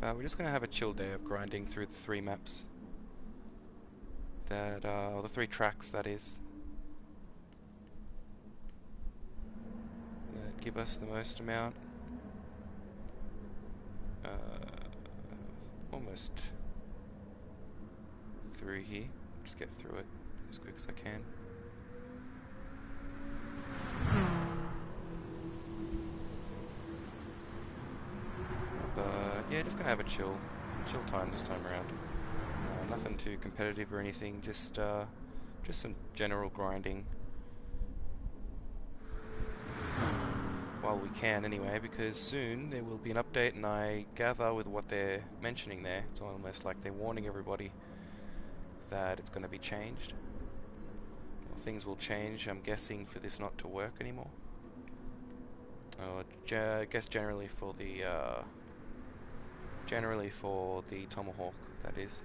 We're just going to have a chill day of grinding through the 3 maps. Or the 3 tracks, that is. That give us the most amount. Almost through here. Just get through it as quick as I can. Yeah, just gonna have a chill time this time around. Nothing too competitive or anything. Just some general grinding. While we can, anyway, because soon there will be an update, and I gather with what they're mentioning there, it's almost like they're warning everybody that it's going to be changed. Well, things will change, I'm guessing, for this not to work anymore. I guess generally for the Tomahawk, that is.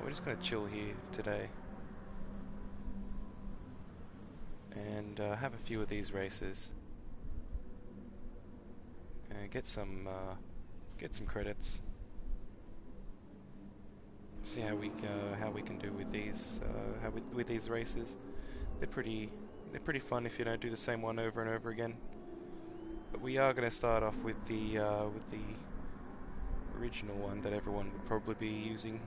We're just going to chill here today. And have a few of these races, and get some credits. See how we can do with these with these races. They're pretty fun if you don't do the same one over and over again. But we are going to start off with the original one that everyone would probably be using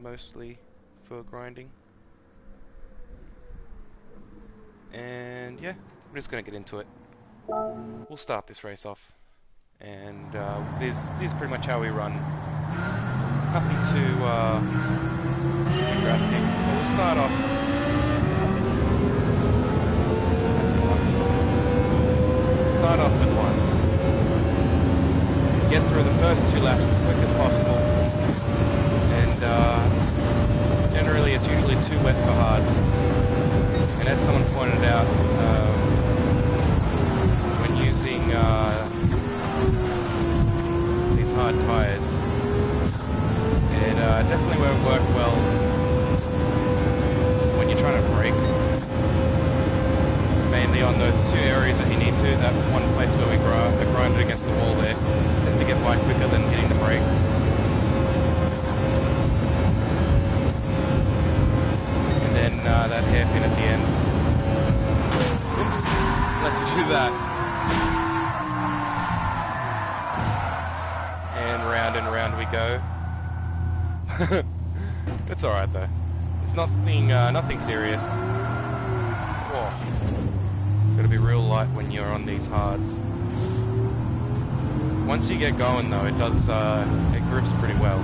mostly for grinding. And yeah, I'm just gonna get into it. We'll start this race off, and this is pretty much how we run. Nothing too drastic. But we'll start off. Start off with one. Get through the first 2 laps as quick as possible, and generally it's usually too wet for hards. And as someone pointed out, when using these hard tyres, it definitely won't work well when you're trying to brake. Mainly on those 2 areas that you need to, that one place where we grinded against the wall there, just to get by quicker than hitting the brakes. That hairpin at the end. Oops, unless you do that. And round we go. It's alright though. It's nothing serious. Whoa. Gotta be real light when you're on these hards. Once you get going though, it grips pretty well.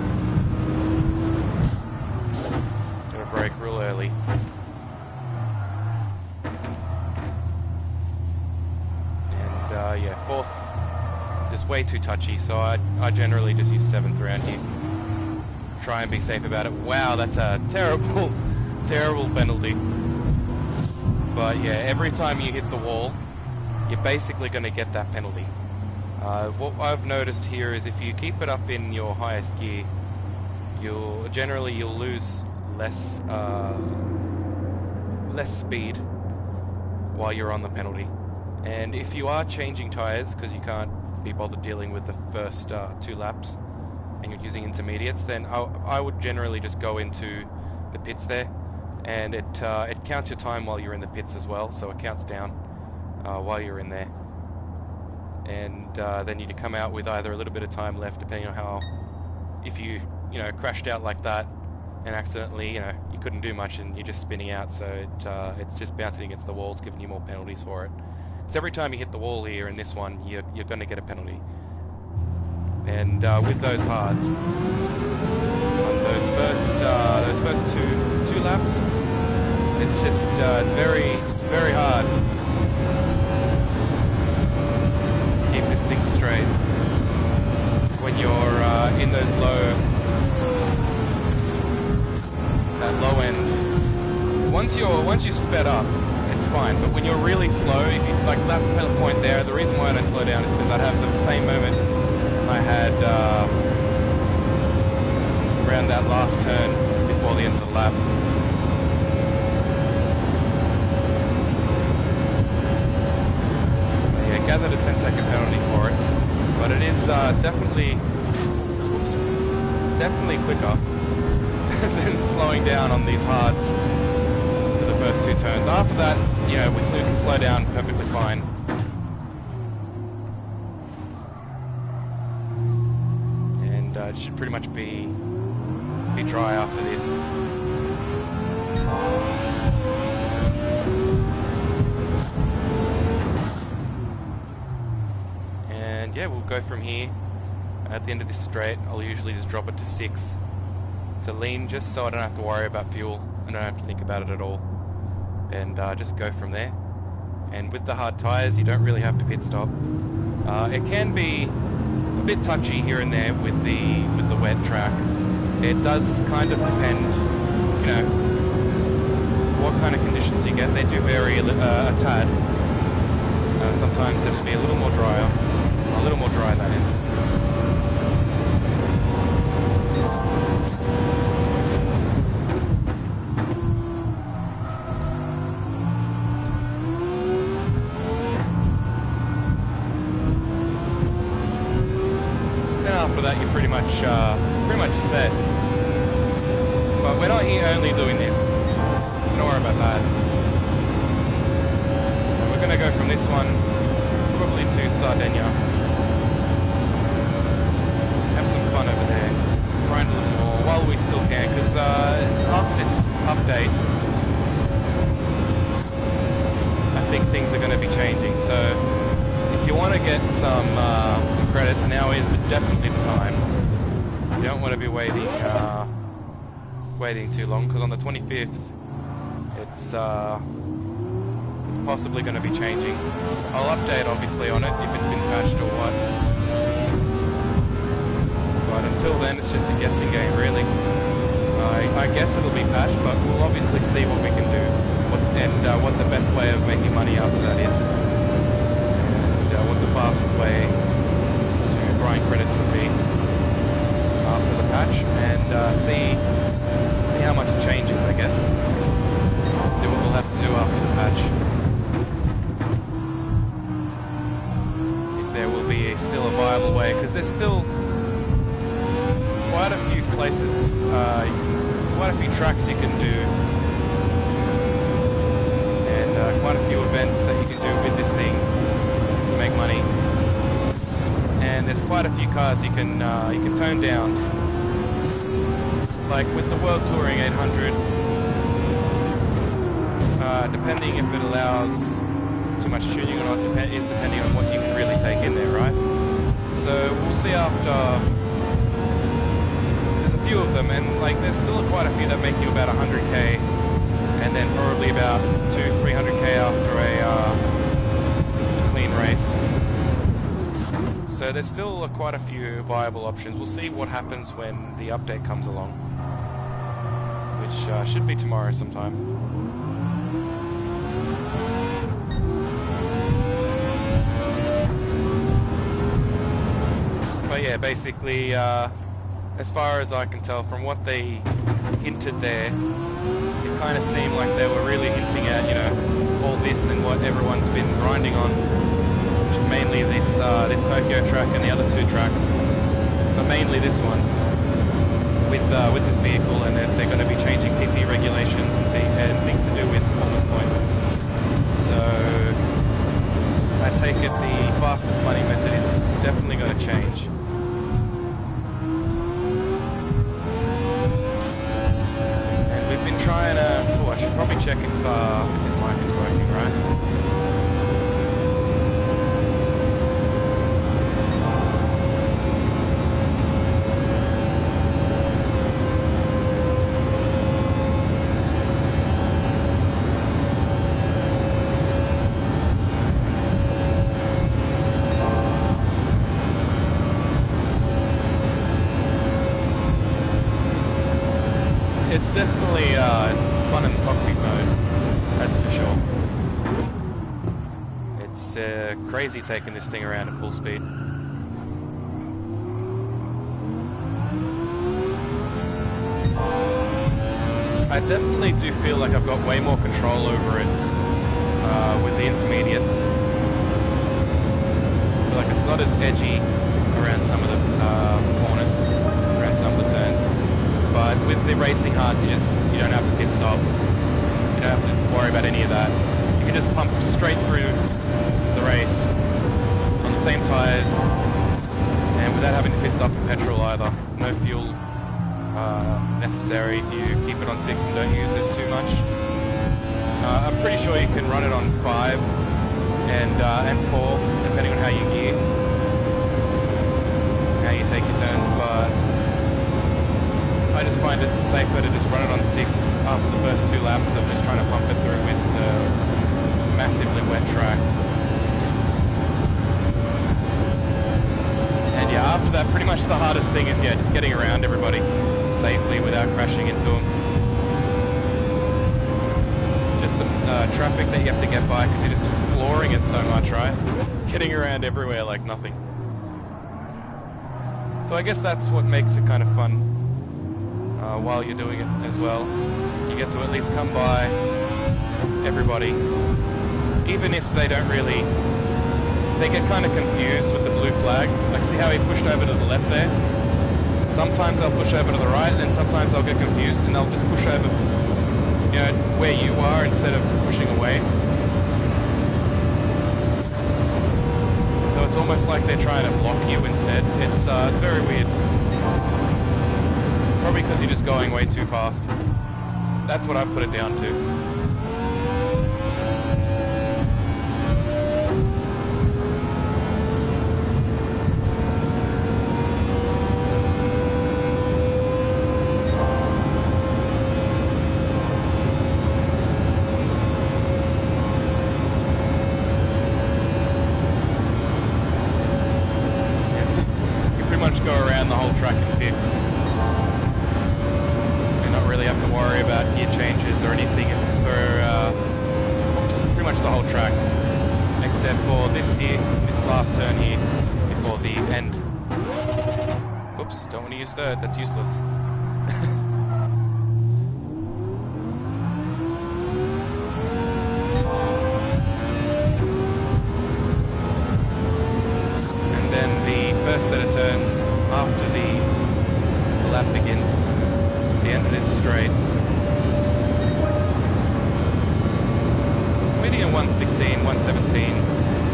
Gotta brake real early. Yeah, 4th, just way too touchy, so I generally just use 7th around here. Try and be safe about it. Wow, that's a terrible, terrible penalty. But yeah, every time you hit the wall, you're basically going to get that penalty. What I've noticed here is if you keep it up in your highest gear, you'll lose less speed while you're on the penalty. And if you are changing tyres, because you can't be bothered dealing with the first 2 laps, and you're using intermediates, then I would generally just go into the pits there, and it counts your time while you're in the pits as well, so it counts down while you're in there. And then you come out with either a little bit of time left, depending on how, if you crashed out like that, and accidentally, you couldn't do much, and you're just spinning out, so it's just bouncing against the walls, giving you more penalties for it. So every time you hit the wall here in this one, you're going to get a penalty. And with those hards, on those first two laps, it's just it's very hard to keep this thing straight when you're in those that low end. Once you've sped up, it's fine, but when you're really slow, if you, like that point there, the reason why I don't slow down is because I have the same moment I had around that last turn before the end of the lap. added a 10-second penalty for it, but it is definitely quicker than slowing down on these hards for the first 2 turns. After that, you know, we can slow down perfectly fine. And it should pretty much be dry after this. And yeah, we'll go from here. At the end of this straight, I'll usually just drop it to 6 to lean, just so I don't have to worry about fuel. I don't have to think about it at all. And just go from there. And with the hard tyres, you don't really have to pit stop. It can be a bit touchy here and there with the wet track. It does kind of depend, you know, what kind of conditions you get. They do vary a tad. Sometimes it'll be a little more dry, that is. After that, you're pretty much set. But we're not here only doing this, so don't worry about that. We're going to go from this one probably to Sardinia. Have some fun over there, grind a little more while we still can, because after this update, I think things are going to be changing. So if you want to get some credits, now is definitely the time. You don't want to be waiting too long, because on the 25th it's possibly going to be changing. I'll update obviously on it if it's been patched or what. But until then, it's just a guessing game, really. I guess it'll be patched, but we'll obviously see what we can do, and what the best way of making money after that is. What the fastest way to grind credits would be after the patch, and see how much it changes, I guess. See what we'll have to do after the patch. If there will be still a viable way, because there's still quite a few places, quite a few tracks you can do, and quite a few events that you can do with this thing to make money. And there's quite a few cars you can tone down, like with the World Touring 800. Depending if it allows too much tuning or not, is depending on what you can really take in there, right? So we'll see after. There's a few of them, and like there's still quite a few that make you about 100k, and then probably about 200-300k after a clean race. So there's still quite a few viable options. We'll see what happens when the update comes along, which should be tomorrow sometime. But yeah, basically, as far as I can tell from what they hinted there, it kind of seemed like they were really hinting at, you know, all this and what everyone's been grinding on, which is mainly this Tokyo track and the other 2 tracks, but mainly this one with this vehicle, and they're going to be changing PP regulations and things to do with performance points. So I take it the fastest money method is definitely going to change. And we've been trying to. Oh, I should probably check if his mic is working, right? It's definitely fun in cockpit mode, that's for sure. It's crazy taking this thing around at full speed. I definitely do feel like I've got way more control over it with the intermediates. feel like it's not as edgy around some of the corners, around some of the turns. But with the racing hards, you don't have to pit stop. You don't have to worry about any of that. You can just pump straight through the race on the same tyres, and without having to pit stop for petrol either. No fuel necessary if you keep it on 6 and don't use it too much. I'm pretty sure you can run it on 5 and 4, depending on how you gear, how you take your turns, but I just find it safer to just run it on 6 after the first 2 laps of just trying to pump it through with the massively wet track. And yeah, after that, pretty much the hardest thing is, yeah, just getting around everybody safely without crashing into them. Just the traffic that you have to get by because you're just flooring it so much, right? Getting around everywhere like nothing. So I guess that's what makes it kind of fun while you're doing it as well. You get to at least come by everybody, even if they don't really... They get kind of confused with the blue flag. Like, see how he pushed over to the left there? Sometimes I'll push over to the right, and then sometimes I'll get confused and they'll just push over, you know, where you are instead of pushing away. So it's almost like they're trying to block you instead. It's very weird. Probably because you're just going way too fast. That's what I put it down to. Go around the whole track in 5th. You not really have to worry about gear changes or anything for pretty much the whole track, except for this last turn here before the end. Oops, don't want to use third, that's useless. And then the first set of turns after the lap begins, the end of this straight. Median 116, 117.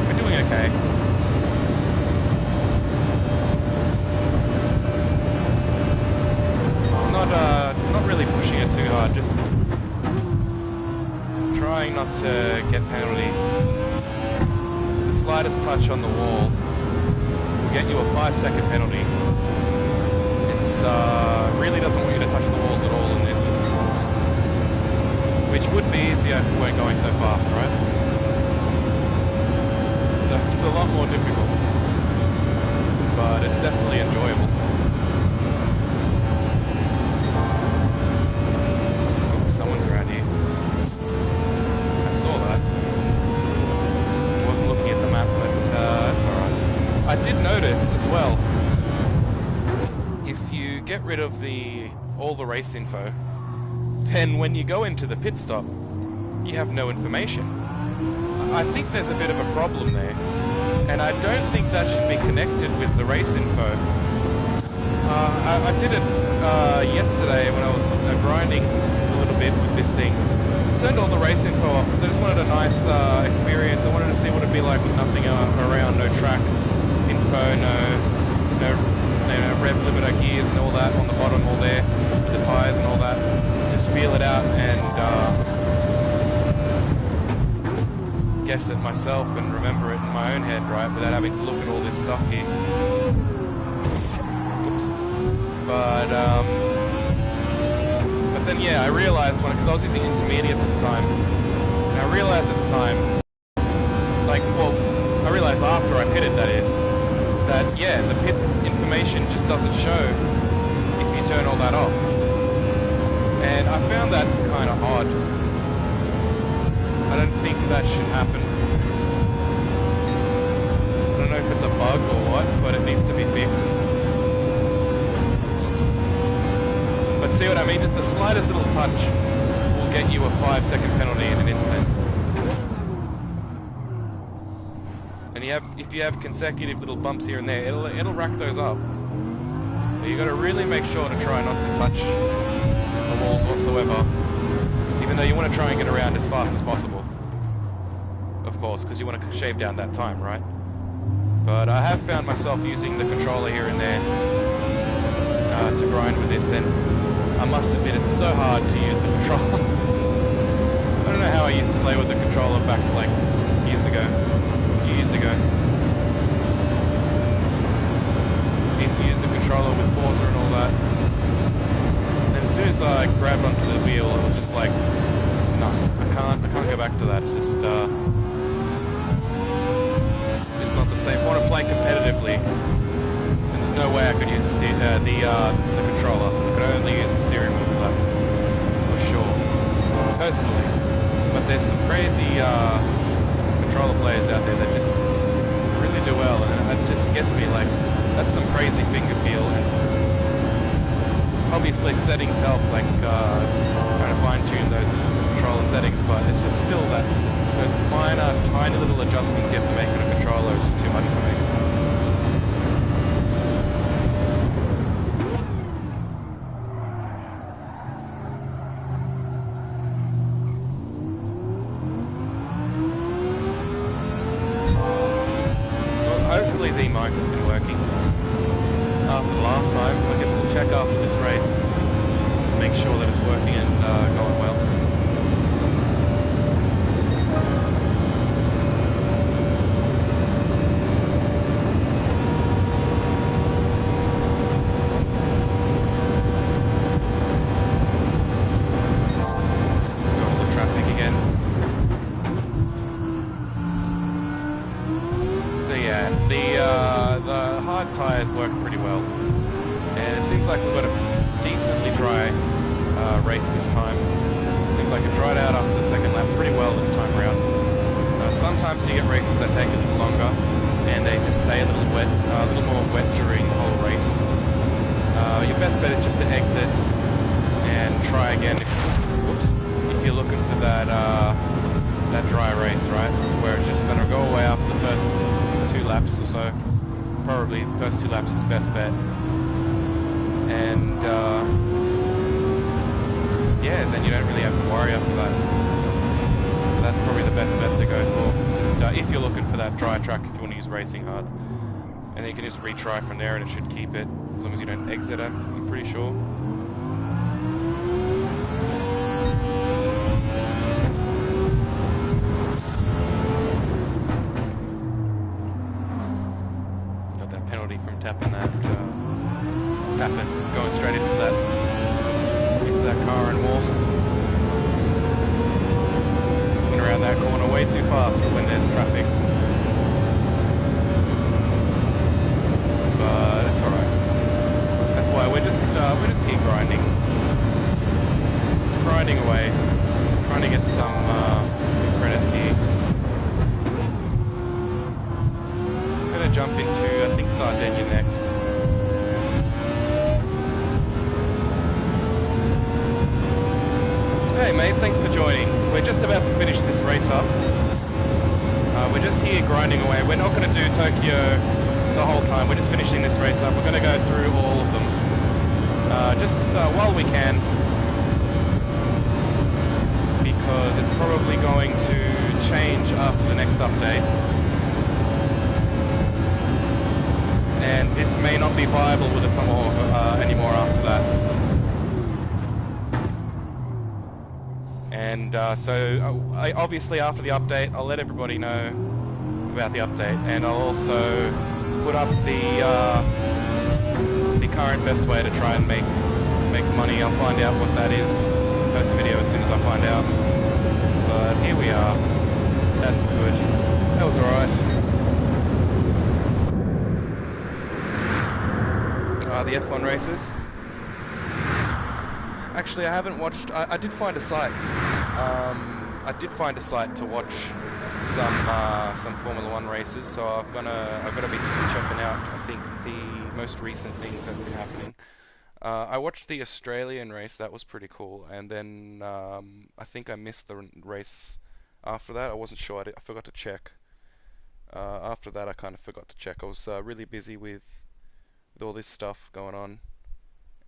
We're doing okay. Not really pushing it too hard, just trying not to get penalties. The slightest touch on the wall will get you a 5-second penalty. It's really doesn't want you to touch the walls at all in this, which would be easier if we weren't going so fast, right? So it's a lot more difficult, but it's definitely enjoyable. Oh, someone's around here. I saw that. I wasn't looking at the map, but it's alright. I did notice as well, if you get rid of all the race info, then when you go into the pit stop, you have no information. I think there's a bit of a problem there, and I don't think that should be connected with the race info. I did it yesterday when I was grinding a little bit with this thing. Turned all the race info off because I just wanted a nice experience. I wanted to see what it'd be like with nothing around, no track info, no rev limiter gears and all that on the bottom, all there, with the tyres and all that. Just feel it out and guess it myself and remember it in my own head, right, without having to look at all this stuff here. Oops. But then yeah, I realised because I was using intermediates at the time, and I realised at the time, I realised after I pitted, that is, that yeah, the pit information just doesn't show if you turn all that off. And I found that kind of odd. I don't think that should happen. I don't know if it's a bug or what, but it needs to be fixed. Oops. But see what I mean? Just the slightest little touch will get you a 5-second penalty in an instant. And you if you have consecutive little bumps here and there, it'll rack those up. So you got to really make sure to try not to touch the walls whatsoever. Even though you want to try and get around as fast as possible, of course, because you want to shave down that time, right? But I have found myself using the controller here and there to grind with this, and I must admit it's so hard to use the controller. I don't know how I used to play with the controller back like years ago, a few years ago. I used to use the controller with Forza and all that. And as soon as I grabbed onto the wheel, it was just like, no, I can't go back to that. It's just not the same. If I want to play competitively, and there's no way I could use the controller. I could only use the steering wheel for that, for sure, personally. But there's some crazy controller players out there that just really do well, and it just gets me like, that's some crazy finger feel. And obviously settings help, like trying to fine-tune those controller settings, but it's just still that those minor, tiny little adjustments you have to make on a controller is just too much for me. Well, hopefully the mic has been working after the last time. I guess we'll check after this race, make sure that it's working and going well. Tyres work pretty well, and it seems like we've got a decently dry race this time. Seems like it dried out after the second lap pretty well this time around. Sometimes you get races that take a little longer and they just stay a little wet, a little more wet during the whole race. Your best bet is just to exit and try again if you're looking for that that dry race, right, where it's just going to go away after the first 2 laps or so. Probably first 2 laps is best bet, and yeah, then you don't really have to worry after that. So that's probably the best bet to go for. Just if you're looking for that dry track, if you want to use racing hards, and then you can just retry from there, and it should keep it as long as you don't exit it. I'm pretty sure. Going straight into that car and wall. Went around that corner way too fast for when there's traffic. But it's alright. That's why we're just here grinding. Just grinding away. Trying to get some credits here. I'm gonna jump into, I think, Sardinia next. Hey mate, thanks for joining. We're just about to finish this race up. We're just here grinding away. We're not going to do Tokyo the whole time. We're just finishing this race up. We're going to go through all of them. Just while we can. Because it's probably going to change after the next update. And this may not be viable with a Tomahawk anymore after that. And so obviously after the update, I'll let everybody know about the update, and I'll also put up the current best way to try and make money. I'll find out what that is, post a video as soon as I find out. But here we are. That's good. That was alright. The F1 races. Actually, I haven't watched. I did find a site. I did find a site to watch some Formula One races. So I've got to be checking out, I think, the most recent things that have been happening. I watched the Australian race. That was pretty cool. And then I think I missed the race after that. I wasn't sure. I forgot to check. After that, I kind of forgot to check. I was really busy with all this stuff going on.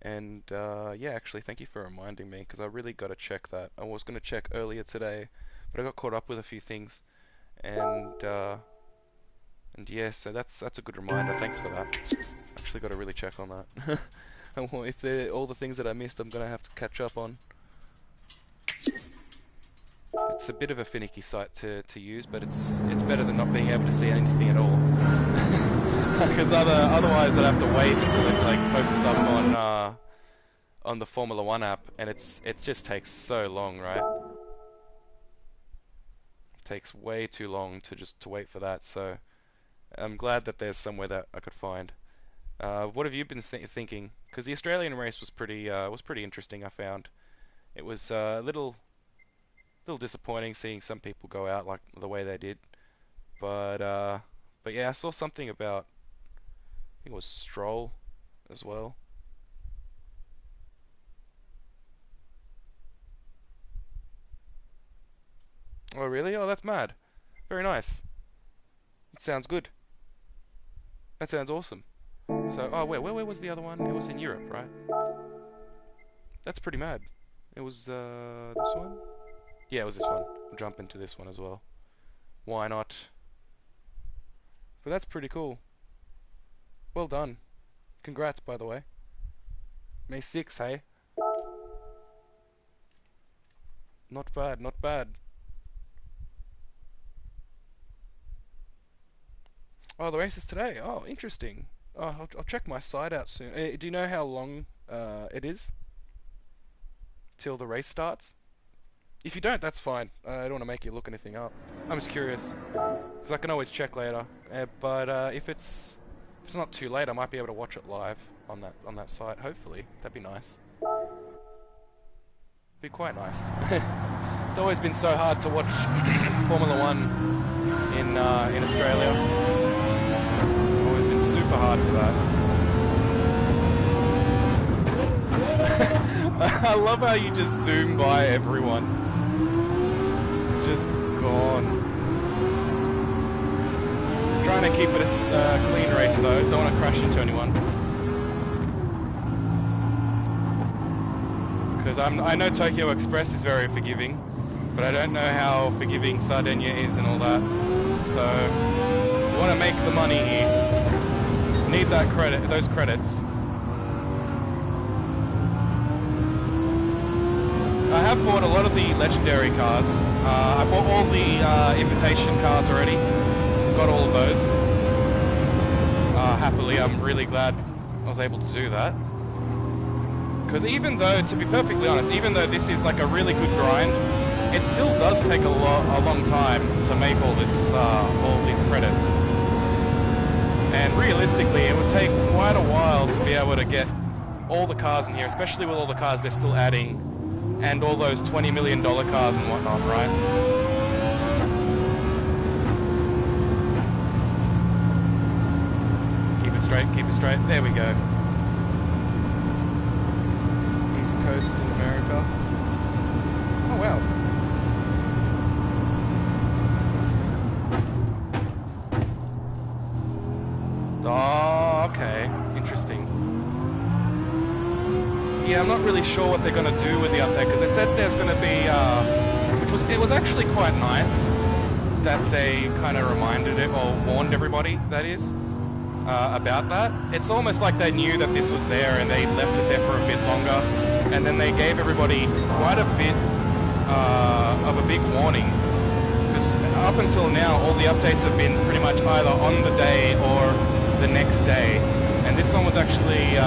And yeah, actually, thank you for reminding me, because I really got to check that. I was going to check earlier today, but I got caught up with a few things. And yeah, so that's a good reminder. Thanks for that. Actually, got to really check on that. If they're all the things that I missed, I'm gonna have to catch up on. It's a bit of a finicky site to use, but it's better than not being able to see anything at all. Because otherwise I'd have to wait until it like posts up on the Formula 1 app, and it just takes so long, right? It takes way too long to wait for that. So I'm glad that there's somewhere that I could find. What have you been thinking? Because the Australian race was pretty interesting. I found it was a little disappointing seeing some people go out like the way they did, but yeah, I saw something about, I think it was Stroll as well. Oh really? Oh, that's mad. Very nice. It sounds good. That sounds awesome. So, oh wait, where was the other one? It was in Europe, right? That's pretty mad. It was this one? Yeah, it was this one. We'll jump into this one as well. Why not? But that's pretty cool. Well done. Congrats, by the way. May 6th, hey? Not bad, not bad. Oh, the race is today. Oh, interesting. Oh, I'll check my site out soon. Do you know how long it is till the race starts? If you don't, that's fine. I don't want to make you look anything up. I'm just curious, because I can always check later. But if it's not too late, I might be able to watch it live on that site. Hopefully, that'd be nice. Be quite nice. It's always been so hard to watch Formula 1 in Australia. Always been super hard for that. I love how you just zoom by everyone. Just gone. Trying to keep it a clean race though. Don't want to crash into anyone. Because I know Tokyo Express is very forgiving, but I don't know how forgiving Sardinia is and all that. So we want to make the money here. Need that those credits. I have bought a lot of the legendary cars. I bought all the invitation cars already. Got all of those. Happily, I'm really glad I was able to do that. Because even though, to be perfectly honest, even though this is like a really good grind, it still does take a long time to make all these credits. And realistically, it would take quite a while to be able to get all the cars in here, especially with all the cars they're still adding. And all those $20 million cars and whatnot, right? Keep it straight, keep it straight. There we go. East Coast in America. Oh, wow. Oh, okay. Interesting. Yeah, I'm not really sure what they're going to do with the update, because they said there's going to be, it was actually quite nice that they kind of reminded it, or warned everybody, that is, about that. It's almost like they knew that this was there and they left it there for a bit longer, and then they gave everybody quite a bit of a big warning, because up until now all the updates have been pretty much either on the day or the next day, and this one was actually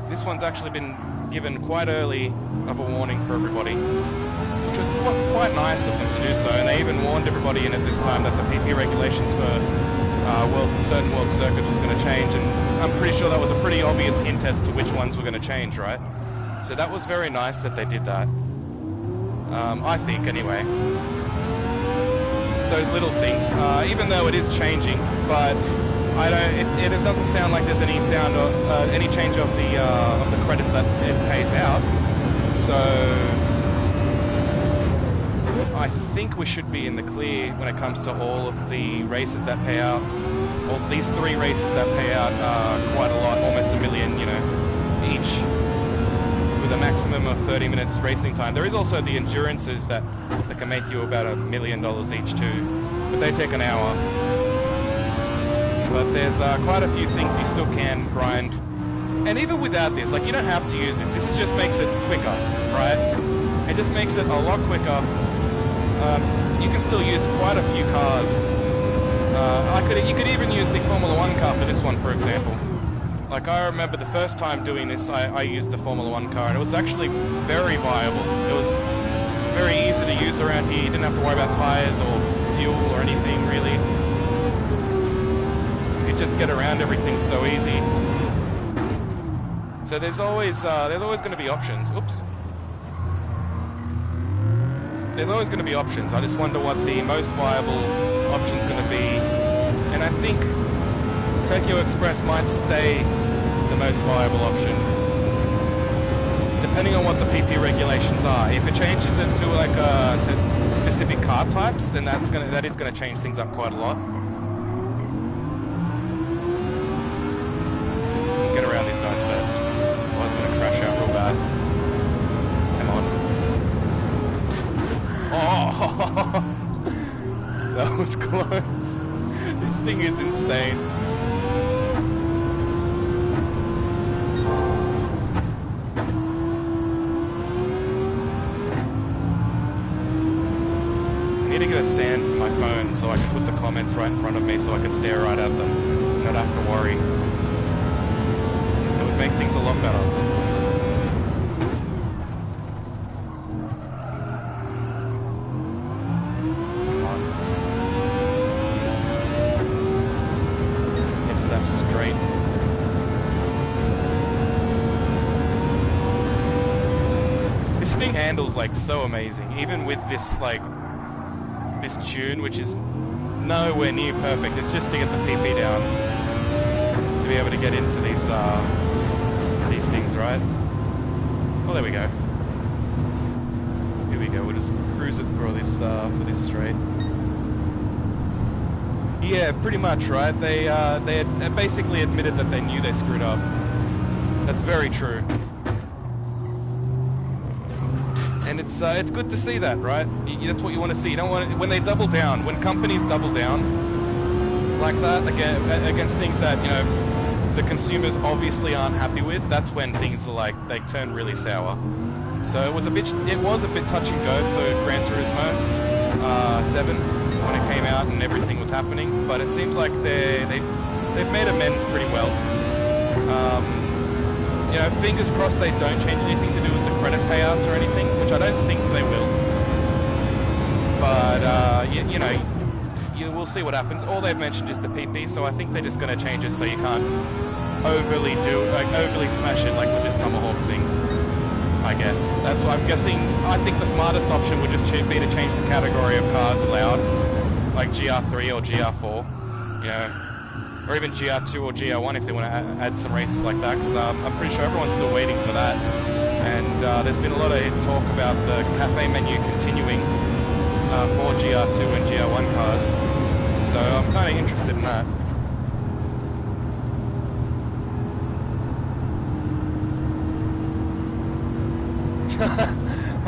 this one's actually been given quite early of a warning for everybody, which was quite nice of them to do so. And they even warned everybody in it this time that the PP regulations for certain world circuits was going to change, and I'm pretty sure that was a pretty obvious hint as to which ones were going to change, right? So that was very nice that they did that. I think, anyway. It's those little things, even though it is changing, but I don't. It doesn't sound like there's any sound or any change of the credits that it pays out. So I think we should be in the clear when it comes to all of the races that pay out. Well, these 3 races that pay out quite a lot, almost $1 million, you know, each, with a maximum of 30 minutes racing time. There is also the endurances that can make you about $1 million each too, but they take an hour. But there's quite a few things you still can grind. And even without this, like, you don't have to use this. This just makes it quicker, right? It just makes it a lot quicker. You can still use quite a few cars. You could even use the Formula 1 car for this one, for example. Like, I remember the first time doing this, I used the Formula 1 car, and it was actually very viable. It was very easy to use around here. You didn't have to worry about tires or fuel or anything, really. You could just get around everything so easy. So there's always going to be options. Oops. There's always going to be options. I just wonder what the most viable option's going to be. And I think Tokyo Express might stay the most viable option, depending on what the PP regulations are. If it changes it to like to specific car types, then that is going to change things up quite a lot. We'll get around these guys first. I was going to crash out real bad. Come on. Oh, that was close. This thing is insane. I need to get a stand for my phone so I can put the comments right in front of me so I can stare right at them and not have to worry. It would make things a lot better. Straight. This thing handles like so amazing, even with this this tune, which is nowhere near perfect. It's just to get the PP down to be able to get into these things, right? Well, there we go. Here we go. We'll just cruise it for this straight. Yeah, pretty much, right? They had basically admitted that they knew they screwed up. That's very true. And it's good to see that, right? That's what you want to see. You don't want when they double down, when companies double down like that against things that, you know, the consumers obviously aren't happy with. That's when things are like they turn really sour. So it was a bit touch and go for Gran Turismo 7. When it came out and everything was happening, but it seems like they've made amends pretty well. You know, fingers crossed they don't change anything to do with the credit payouts or anything, which I don't think they will. But you know, we'll see what happens. All they've mentioned is the PP, so I think they're just going to change it so you can't overly smash it like with this Tomahawk thing. I guess that's what I'm guessing. I think the smartest option would just be to change the category of cars allowed, like Gr3 or Gr4, you know, or even Gr2 or Gr1 if they want to add some races like that, because I'm pretty sure everyone's still waiting for that. And there's been a lot of talk about the cafe menu continuing for Gr2 and Gr1 cars, so I'm kind of interested in that.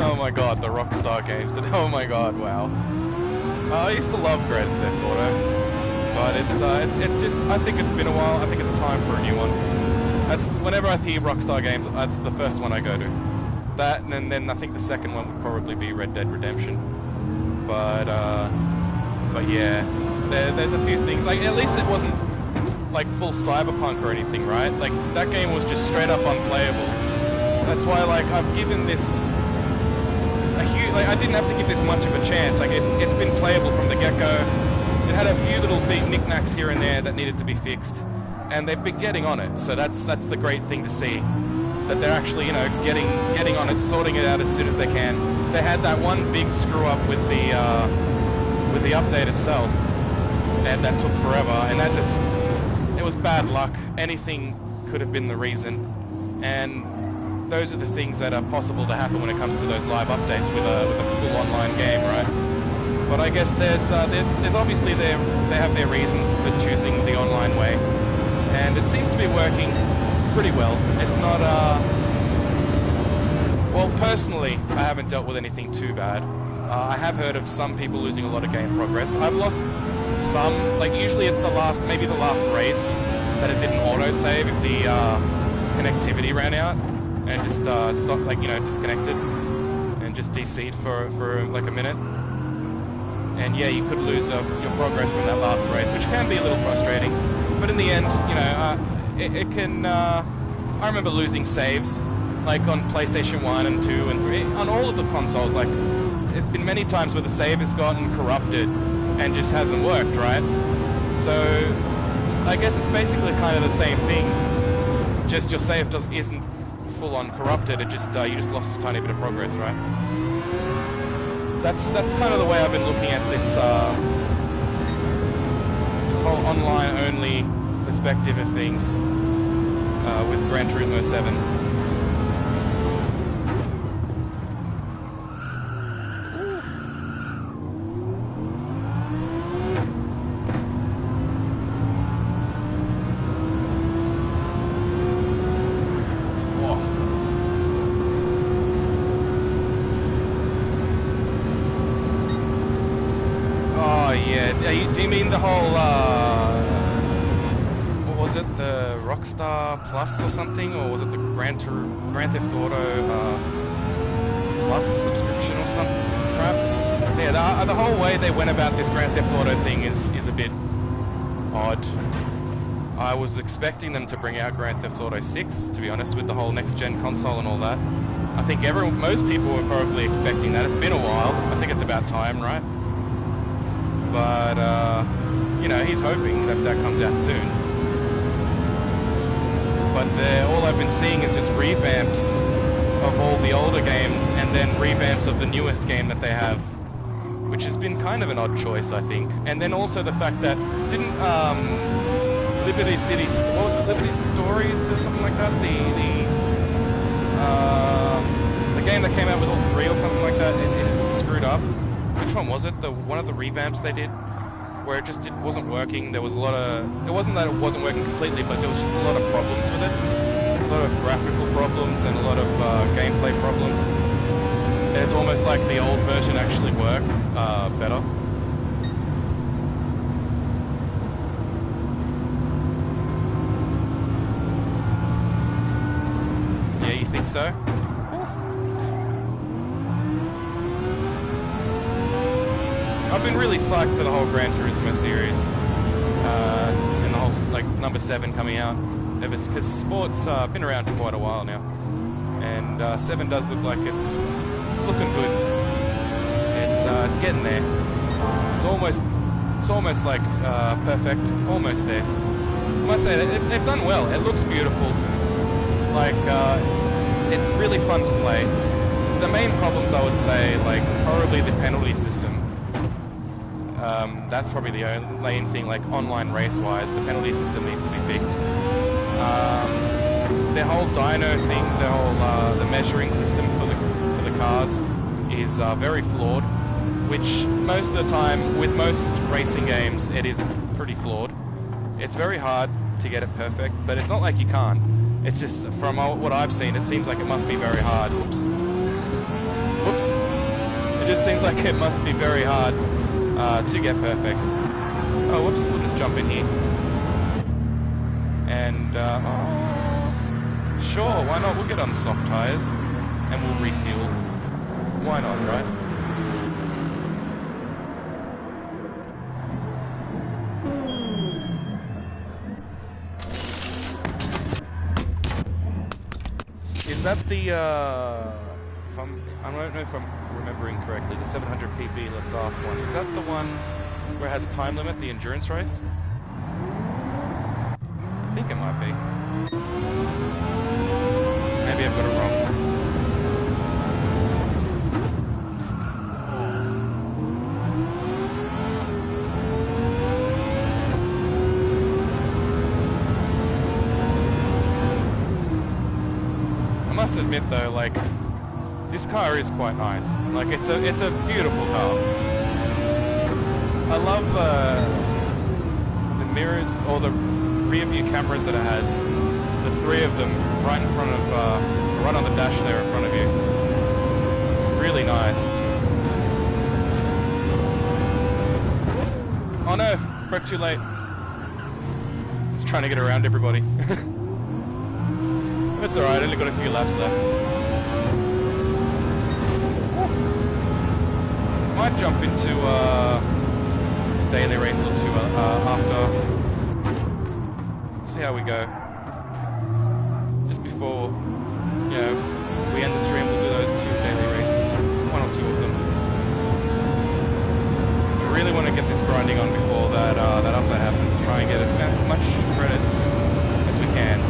Oh my god, the Rockstar games. Oh my god, wow. I used to love Grand Theft Auto, but it's just, I think it's been a while. I think it's time for a new one. That's whenever I hear Rockstar games, that's the first one I go to. That, and then I think the second one would probably be Red Dead Redemption. But yeah, there's a few things. Like, at least it wasn't like full cyberpunk or anything, right? Like, that game was just straight up unplayable. That's why, like, I've given this a huge, like, I didn't have to give this much of a chance. Like, it's been playable from the get-go. It had a few little knickknacks here and there that needed to be fixed, and they've been getting on it. So that's the great thing to see, that they're actually, you know, getting on it, sorting it out as soon as they can. They had that one big screw up with the update itself, and that took forever, and that just, it was bad luck. Anything could have been the reason, and those are the things that are possible to happen when it comes to those live updates with a full online game, right? But I guess there's obviously they have their reasons for choosing the online way, and it seems to be working pretty well. It's not well, personally, I haven't dealt with anything too bad. I have heard of some people losing a lot of game progress. I've lost some, like usually it's maybe the last race that it didn't auto-save if the connectivity ran out and just stopped, like, you know, disconnected and just DC'd for like a minute. And yeah, you could lose your progress from that last race, which can be a little frustrating. But in the end, you know, it can. I remember losing saves, like on PlayStation 1 and 2 and 3, on all of the consoles. Like, there's been many times where the save has gotten corrupted and just hasn't worked, right? So, I guess it's basically kind of the same thing. Just your save isn't full-on corrupted. It just you just lost a tiny bit of progress, right? So that's kind of the way I've been looking at this this whole online-only perspective of things with Gran Turismo 7. Do you mean the whole, what was it, the Rockstar Plus or something, or was it the Grand Theft Auto Plus subscription or some crap? Yeah, the whole way they went about this Grand Theft Auto thing is a bit odd. I was expecting them to bring out Grand Theft Auto 6, to be honest, with the whole next-gen console and all that. I think most people were probably expecting that. It's been a while. I think it's about time, right? But, you know, he's hoping that comes out soon. But all I've been seeing is just revamps of all the older games and then revamps of the newest game that they have, which has been kind of an odd choice, I think. And then also the fact that didn't Liberty City, what was it, Liberty Stories or something like that? The game that came out with all three or something like that, it is screwed up. Which one was it? One of the revamps they did, where it just wasn't working. There was a lot of. It wasn't that it wasn't working completely, but there was just a lot of problems with it. A lot of graphical problems and a lot of gameplay problems. And it's almost like the old version actually worked better. Yeah, you think so? I've been really psyched for the whole Gran Turismo series, and the whole, like, number 7 coming out, because sport's been around for quite a while now, and 7 does look like it's looking good. It's getting there. It's almost like perfect, almost there. I must say that they've done well. It looks beautiful. Like, it's really fun to play. The main problems, I would say, like, probably the penalty system. That's probably the only main thing, like online race-wise. The penalty system needs to be fixed. The whole dyno thing, the measuring system for the cars is very flawed. Which most of the time, with most racing games, it is pretty flawed. It's very hard to get it perfect, but it's not like you can't. It's just, from what I've seen, it seems like it must be very hard. Whoops. Whoops. It just seems like it must be very hard to get perfect. Oh, whoops, we'll just jump in here. And, sure, why not? We'll get on soft tires and we'll refuel. Why not, right? Is that the, I don't know if I'm remembering correctly, the 700 pp Lasaf one. Is that the one where it has a time limit, the endurance race? I think it might be. Maybe I've got it wrong. I must admit though, like, this car is quite nice. Like, it's a beautiful car. I love the mirrors or the rear view cameras that it has. The three of them right in front of, right on the dash there in front of you. It's really nice. Oh no, broke too late. Just trying to get around everybody. That's alright, only got a few laps left. Might jump into daily race or two after. See how we go. Just before, you know, we end the stream, we'll do those 2 daily races. 1 or 2 of them. We really want to get this grinding on before that update happens to try and get as much credits as we can.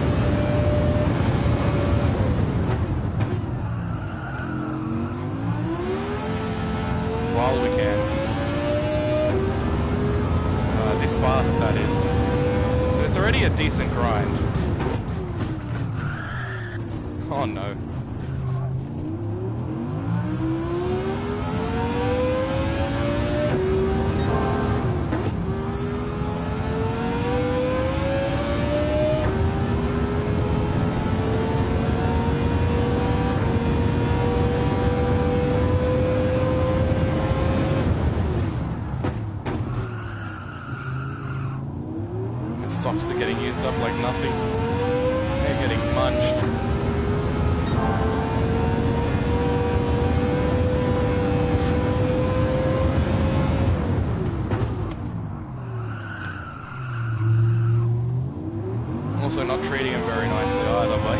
While we can. This fast, that is. But it's already a decent grind. Oh no. Softs are getting used up like nothing. They're getting munched. Also not treating them very nicely either, but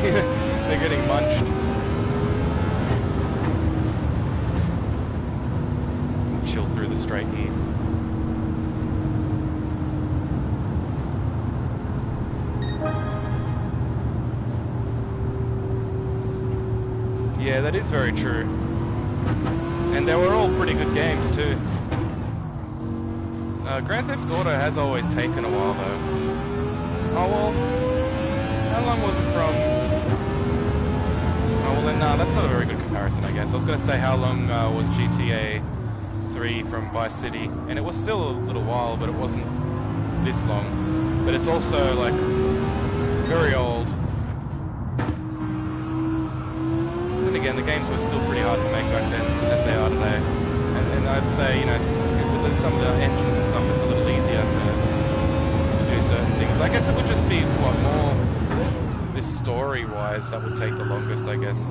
they're getting munched. Chill through the straight here. Yeah, that is very true. And they were all pretty good games too. Grand Theft Auto has always taken a while though. Oh well, how long was it from... Oh well then, nah, that's not a very good comparison I guess. I was going to say how long was GTA 3 from Vice City, and it was still a little while, but it wasn't this long. But it's also like very old. Again, the games were still pretty hard to make back then, as they are today. And I'd say, you know, with some of the engines and stuff, it's a little easier to do certain things. I guess it would just be, what, more this story-wise that would take the longest, I guess,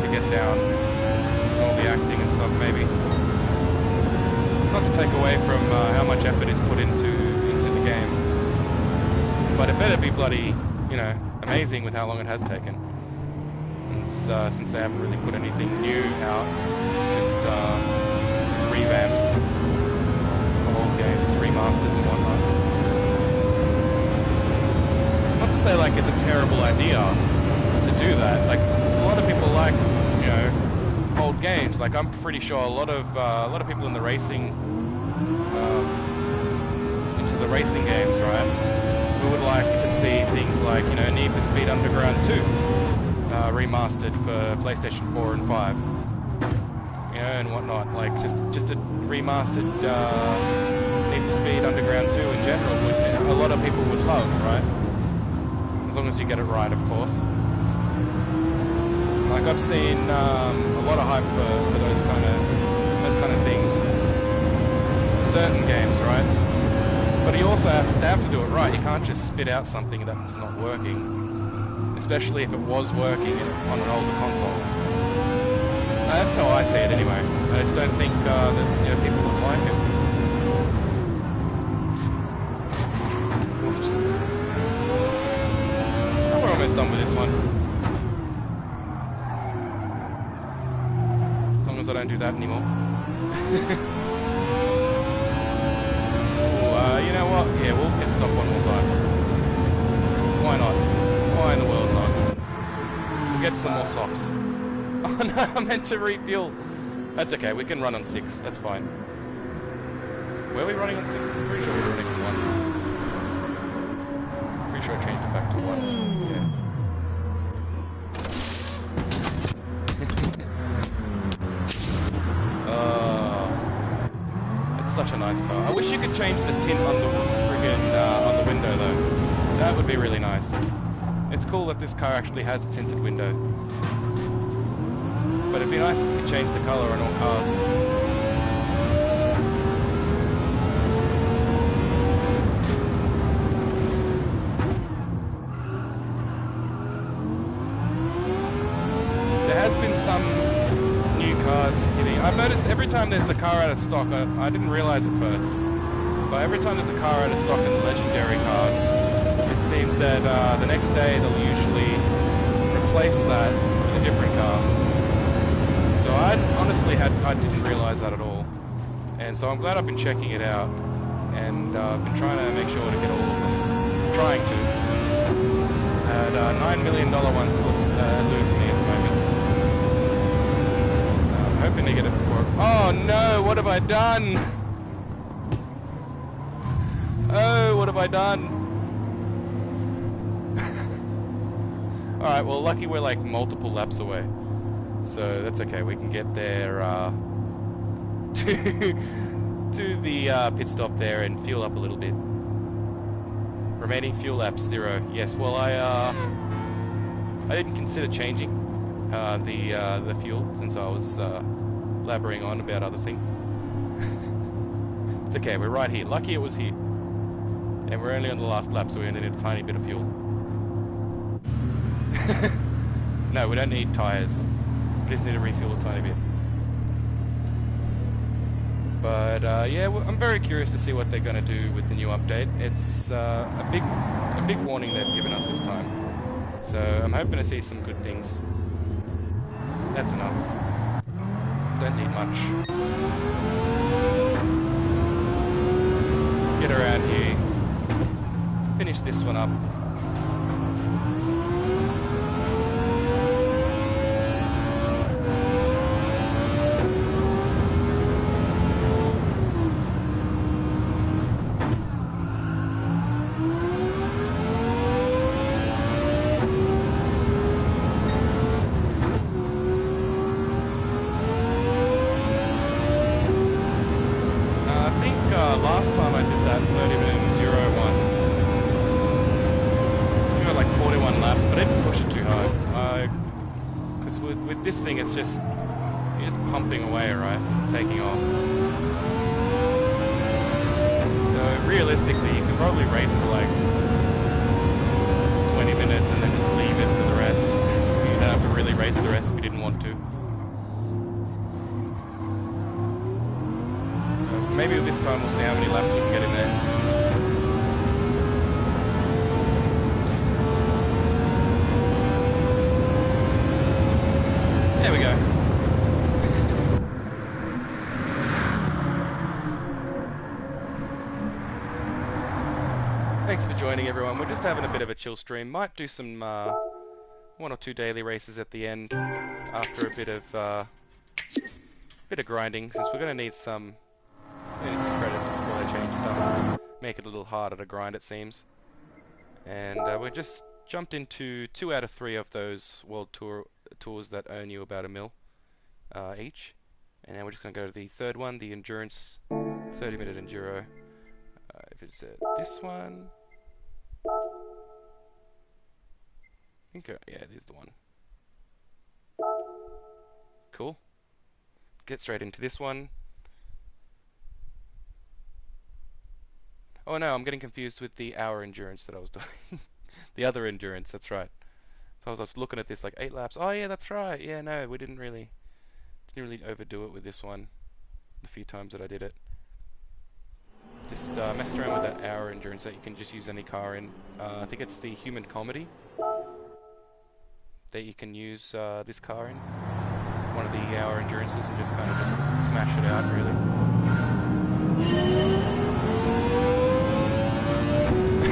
to get down. All the acting and stuff, maybe. Not to take away from how much effort is put into the game. But it better be bloody, you know, amazing with how long it has taken. Since they haven't really put anything new out, just revamps of old games, remasters and whatnot. Not to say like it's a terrible idea to do that. Like a lot of people like, you know, old games. Like I'm pretty sure a lot of people in the racing, into the racing games, right? We would like to see things like, you know, Need for Speed Underground 2. Remastered for PlayStation 4 and 5, you know, and whatnot. Like just a remastered Need for Speed Underground 2 in general would, a lot of people would love, right? As long as you get it right, of course. Like I've seen a lot of hype for those kind of things. Certain games, right? But you also have to do it right. You can't just spit out something that's not working. Especially if it was working on an older console. That's how I see it anyway. I just don't think that, you know, people would like it. Oops. Oh, we're almost done with this one. As long as I don't do that anymore. Ooh, you know what? Yeah, we'll hit stop one more time. Why not? Why in the world not? We'll get some more softs. Oh no, I meant to refuel. That's okay, we can run on 6, that's fine. Were we running on 6? I'm pretty sure we were running on 1. Pretty sure I changed it back to 1. Yeah. such a nice car. I wish you could change the tint on the friggin' on the window though. That would be really nice. It's cool that this car actually has a tinted window. But it'd be nice if you could change the color on all cars. There has been some new cars hitting. I've noticed every time there's a car out of stock, I didn't realize at first, but every time there's a car out of stock in the legendary cars, it seems that the next day they'll usually replace that with a different car. So I didn't realize that at all, and so I'm glad I've been checking it out, and I've been trying to make sure to get all of them. Trying to. And $9 million ones eludes me at the moment. I'm hoping to get it before. Oh no! What have I done? Oh, what have I done? Alright, well, lucky we're like multiple laps away. So that's okay, we can get there to the pit stop there and fuel up a little bit. Remaining fuel laps 0. Yes, well I didn't consider changing the fuel since I was blabbering on about other things. It's okay, we're right here. Lucky it was here. And we're only on the last lap, so we only need a tiny bit of fuel. No, we don't need tyres. We just need to refuel a tiny bit. But yeah, I'm very curious to see what they're going to do with the new update. It's a big warning they've given us this time. So I'm hoping to see some good things. That's enough. Don't need much. Get around here. Finish this one up. Last time I did that 30-minute Gr3 one, I got like 41 laps, but I didn't push it too hard. Because with this thing, it's just you're just pumping away, right? It's taking off. So realistically, you can probably race for like 20 minutes and then just leave it for the rest. You don't have to really race the rest if you didn't want to. Maybe this time we'll see how many laps we can get in there. There we go. Thanks for joining, everyone. We're just having a bit of a chill stream. Might do some 1 or 2 daily races at the end after a bit of grinding, since we're going to need some credits before they change stuff. Make it a little harder to grind, it seems. And we just jumped into 2 out of 3 of those world tours that earn you about $1 mil each. And now we're just going to go to the third one, the endurance 30-minute enduro. If it's this one, I think yeah, it is the one. Cool. Get straight into this one. Oh no, I'm getting confused with the hour endurance that I was doing. The other endurance, that's right. So I was looking at this like 8 laps. Oh yeah, that's right. Yeah, no, we didn't really overdo it with this one. The few times that I did it. Just messed around with that hour endurance that you can just use any car in. I think it's the human comedy that you can use this car in. One of the hour endurances, and just kind of just smash it out really.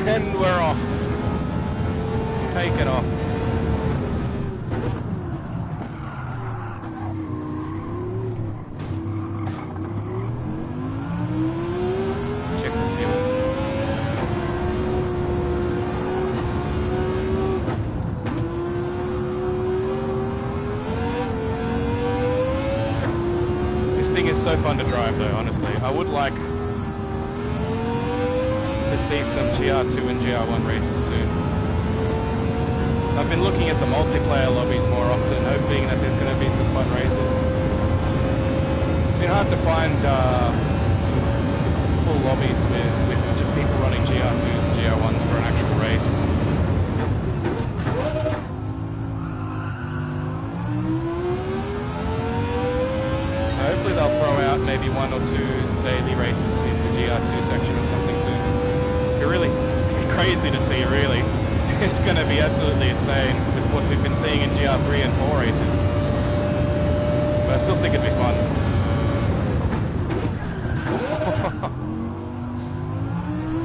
And we're off. Taken off. Check the fuel. This thing is so fun to drive though, honestly. I would like to see some GR2 and GR1 races soon. I've been looking at the multiplayer lobbies more often, hoping that there's going to be some fun races. It's been hard to find some full lobbies with just people running GR2s and GR1s for an actual race. So hopefully they'll throw out maybe 1 or 2 daily races in the GR2 section or something soon. It'd be really crazy to see, really. It's going to be absolutely insane with what we've been seeing in GR3 and 4 races. But I still think it'd be fun.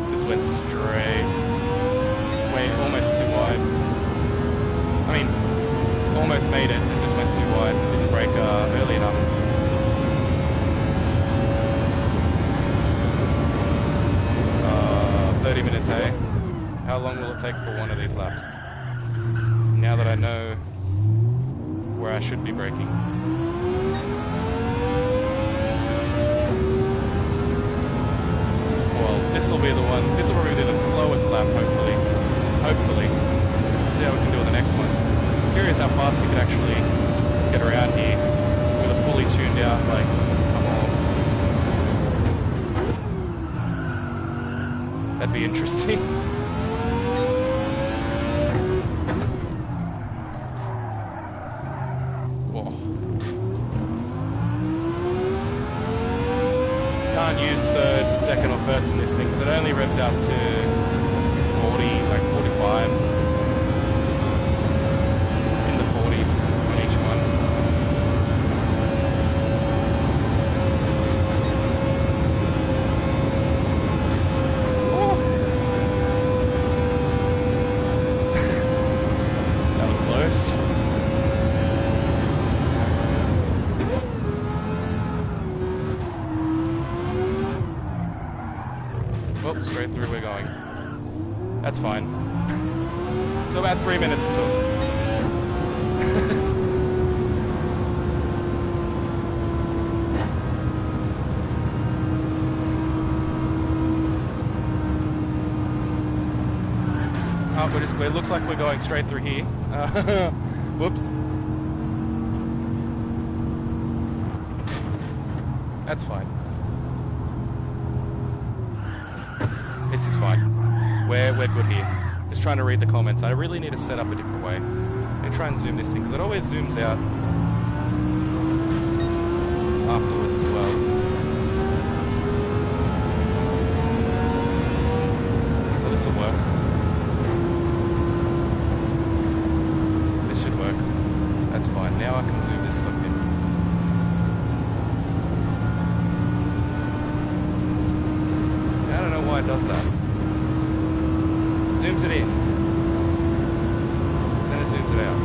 Just went straight. Wait, almost too wide. I mean, almost made it and just went too wide. Didn't brake early enough. 30 minutes, eh? How long will it take for one of these laps? Now that I know where I should be braking. Well, this will be the one. This will probably be the slowest lap, hopefully. Hopefully. See how we can do with the next ones. I'm curious how fast you could actually get around here with a fully tuned out, like, Tomahawk. That'd be interesting. Whoa. Can't use third, second or first in this thing because it only revs out to 40, like 45. In the 40s on each one. That was close. Well, straight through we're going. That's fine. So about 3 minutes it took. Oh, it looks like we're going straight through here. Whoops. That's fine. This is fine. We're good here. Just trying to read the comments. I really need to set up a different way. And try and zoom this thing, because it always zooms out afterwards as well. So this will work. This should work. That's fine. Now I can zoom this stuff in. I don't know why it does that. Zooms it in. Then it zooms it out.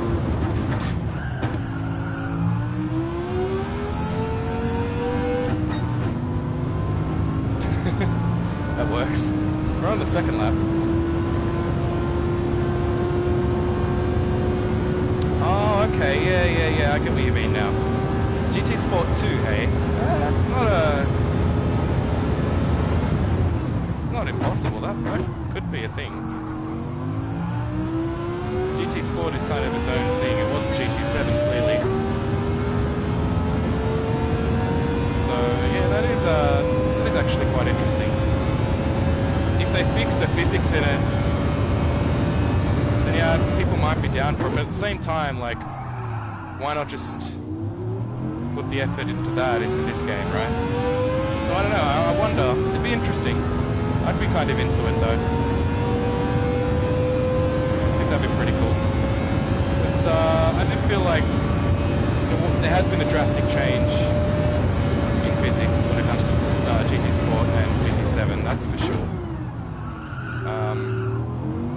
That works. We're on the second lap. Oh, okay. Yeah. I get what you mean now. GT Sport 2, hey? That's not a... It's not impossible. That could be a thing. GT Sport is kind of its own thing. It wasn't GT7 clearly. So yeah, that is actually quite interesting. If they fix the physics in it, then yeah, people might be down for it. But at the same time, like, why not just put the effort into this game, right? So I don't know. I wonder. It'd be interesting. I'd be kind of into it though. That'd be pretty cool. Because I do feel like there has been a drastic change in physics when it comes to GT Sport and GT7, that's for sure.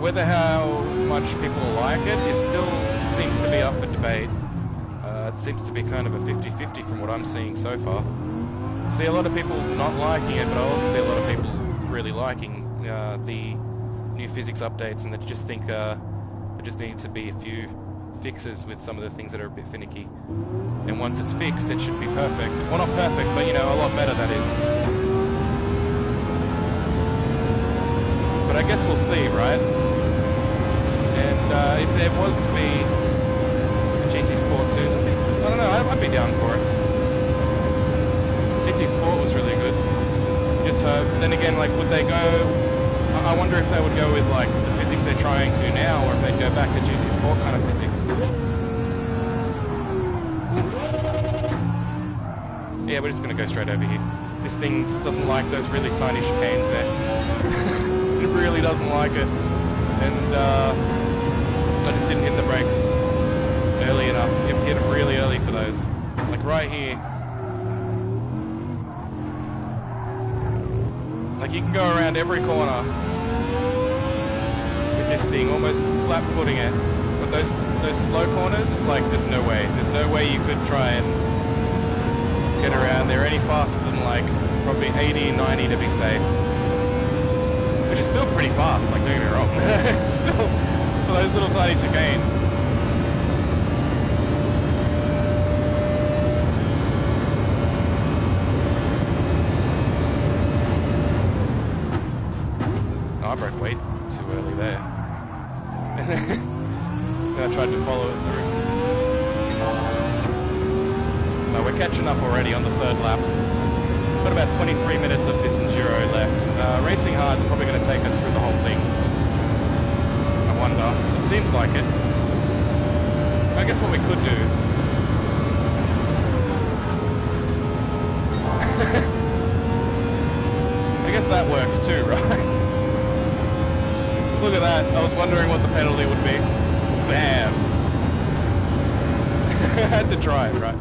Whether how much people like it still seems to be up for debate. It seems to be kind of a 50-50 from what I'm seeing so far. I see a lot of people not liking it, but I also see a lot of people really liking the new physics updates, and they just think there just needs to be a fixes with some of the things that are a bit finicky. And once it's fixed, it should be perfect. Well, not perfect, but you know, a lot better, that is. But I guess we'll see, right? And if there was to be a GT Sport 2, I don't know, I'd be down for it. GT Sport was really good. Just then again, like, would they go... I wonder if they would go with, like, the physics they're trying to now, or if they'd go back to GT Sport kind of physics. Yeah, we're just going to go straight over here. This thing just doesn't like those really tiny chicanes there. It really doesn't like it. And I just didn't hit the brakes early enough. You have to hit them really early for those. Like right here. Like you can go around every corner with this thing, almost flat footing it. But those slow corners, it's like there's no way. There's no way you could try and get around there any faster than like probably 80, 90 to be safe. Which is still pretty fast, like don't get me wrong. Still, for those little tiny chicanes. Oh, I broke way too early there. And I tried to follow it through. No, we're catching up already on the third lap. Got about 23 minutes of this Enduro left. Racing hards are probably going to take us through the whole thing. I wonder. It seems like it. I guess what we could do... I guess that works too, right? Look at that. I was wondering what the penalty would be. Bam. I had to try it, right?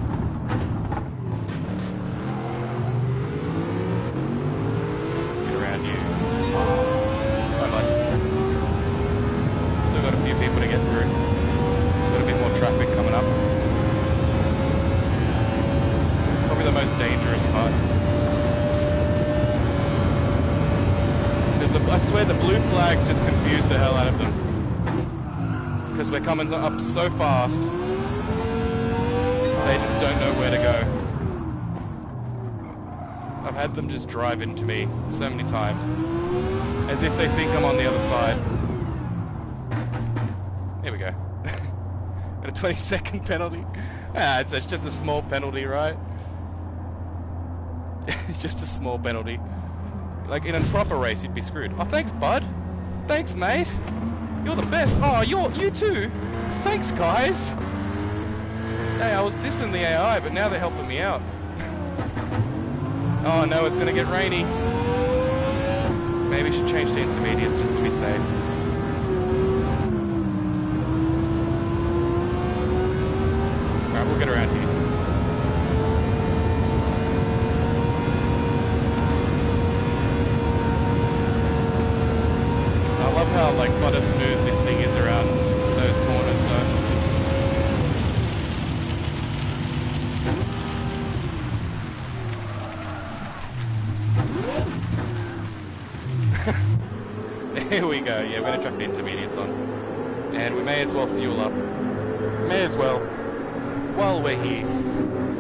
Just confused the hell out of them because we're coming up so fast they just don't know where to go. I've had them just drive into me so many times as if they think I'm on the other side. Here we go. Got a 20-second penalty. It's just a small penalty, right? Just a small penalty. Like in a proper race you'd be screwed. Oh, thanks bud. Thanks, mate. You're the best. Oh, you too. Thanks, guys. Hey, I was dissing the AI, but now they're helping me out. Oh no, it's gonna get rainy. Maybe we should change to intermediates just to be safe. Alright, we'll get around here. How like butter smooth this thing is around those corners though. Here we go. Yeah, we're gonna chuck the intermediates on, and we may as well fuel up. May as well, while we're here,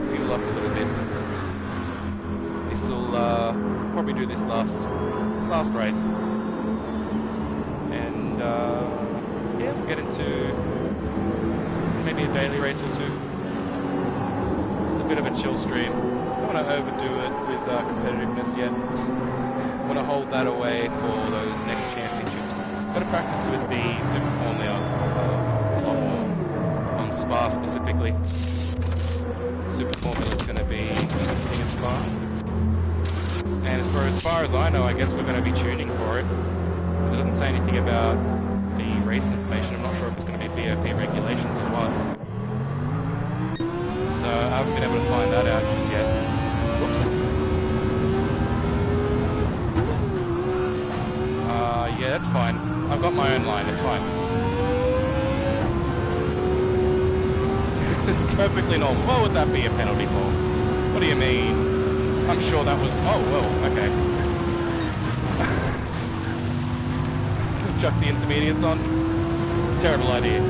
fuel up a little bit. This will probably do this last race. Yeah, we'll get into maybe a daily race or two. It's a bit of a chill stream. Don't want to overdo it with competitiveness yet. I want to hold that away for those next championships. Got to practice with the Super Formula a lot more on Spa specifically. Super Formula is going to be interesting in Spa. And as far as I know, I guess we're going to be tuning for it. Because it doesn't say anything about the race information. I'm not sure if it's going to be BOP regulations or what. So I haven't been able to find that out just yet. Whoops. Yeah, that's fine. I've got my own line, it's fine. It's perfectly normal. What would that be a penalty for? What do you mean? I'm sure that was... Oh, well, okay. Chuck the intermediates on. Terrible idea.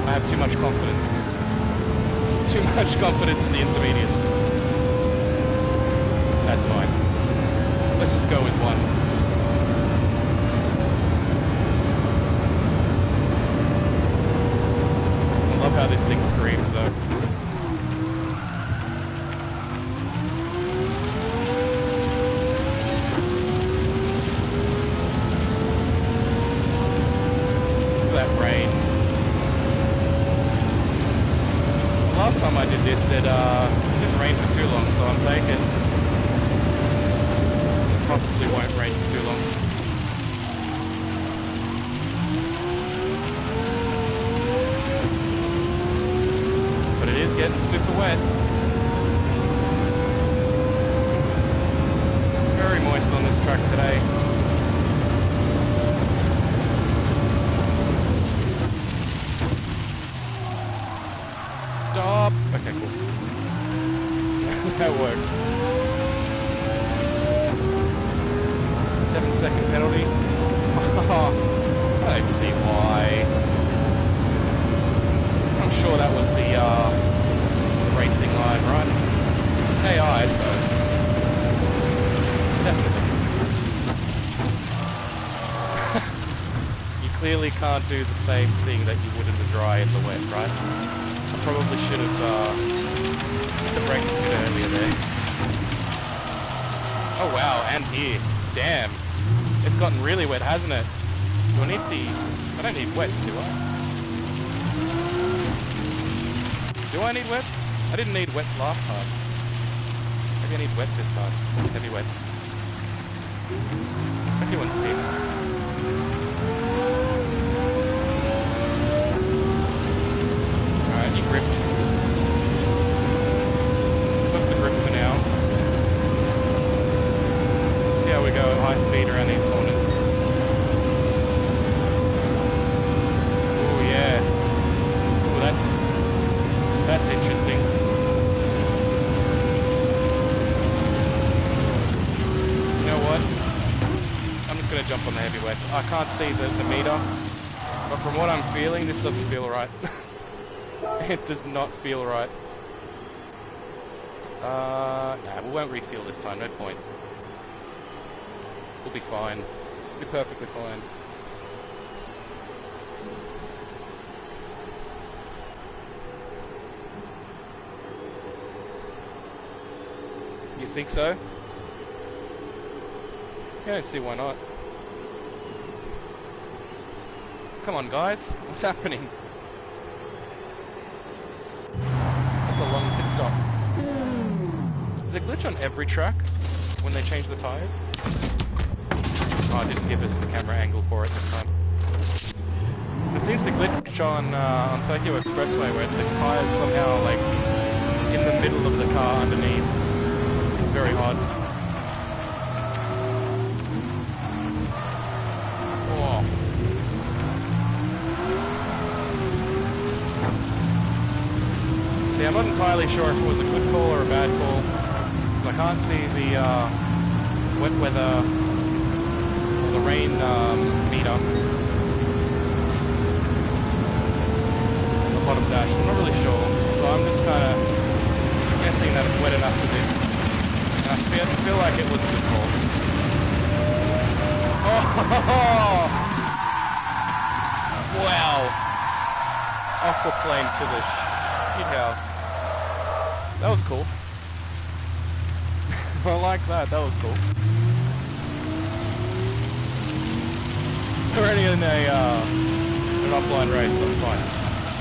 I have too much confidence. Too much confidence in the intermediates. That's fine. Let's just go with one. I love how this thing screams though. Last time I did this, it didn't rain for too long, so I'm taking it. Possibly won't rain for too long. But it is getting super wet. Very moist on this track today. Stop! Okay, cool. That worked. 7-second penalty. I don't see why. I'm sure that was the racing line, right? It's AI, so definitely. You clearly can't do the same thing that you would in the dry and the wet, right? Probably should have hit the brakes a bit earlier there. Oh wow, and here. Damn. It's gotten really wet, hasn't it? Do I need I don't need wets, do I? Do I need wets? I didn't need wets last time. Maybe I need wet this time. Heavy wets. 21.6. Gripped. Put the grip for now. See how we go at high speed around these corners. Oh yeah. Well, that's interesting. You know what? I'm just gonna jump on the heavy wets. I can't see the meter, but from what I'm feeling, this doesn't feel right. It does not feel right. Nah, we won't refuel this time, no point. We'll be fine. We'll be perfectly fine. You think so? I don't see why not. Come on, guys. What's happening? A long pit stop. Is it a glitch on every track when they change the tyres? Oh, it didn't give us the camera angle for it this time. It seems to glitch on Tokyo Expressway where the tyres somehow like in the middle of the car underneath. It's very odd. See, I'm not entirely sure if it was a good call or a bad call, because I can't see the wet weather or the rain meter on the bottom dash. I'm not really sure, so I'm just kind of guessing that it's wet enough for this. And I feel like it was a good call. Oh! Wow! Aquaplane to the house. That was cool. I like that. That was cool. We're already in an offline race. That's fine.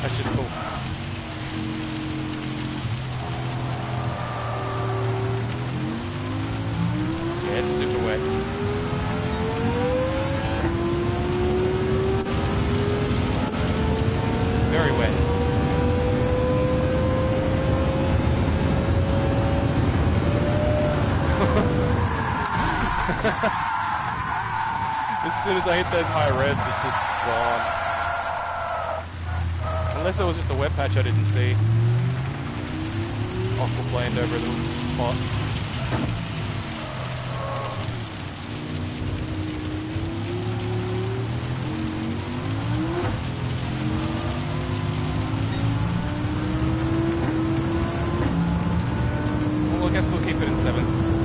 That's just cool. Yeah, it's super wet. Very wet. As soon as I hit those high revs, it's just gone. Unless it was just a wet patch I didn't see. Aquaplaned over a little spot.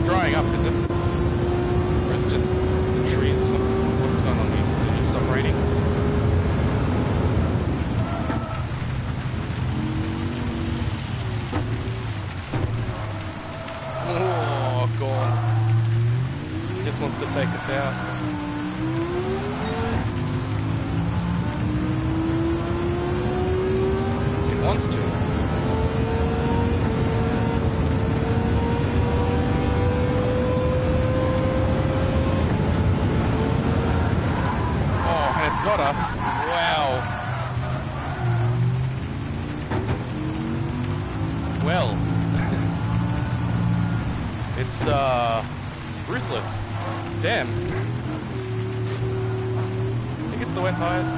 drying up, is it? Or is it just the trees or something? What's going on here? Did it just stop raining? Oh, gone. He just wants to take us out. It wants to. Got us. Wow. Well. It's ruthless. Damn. I think it's the wet tires.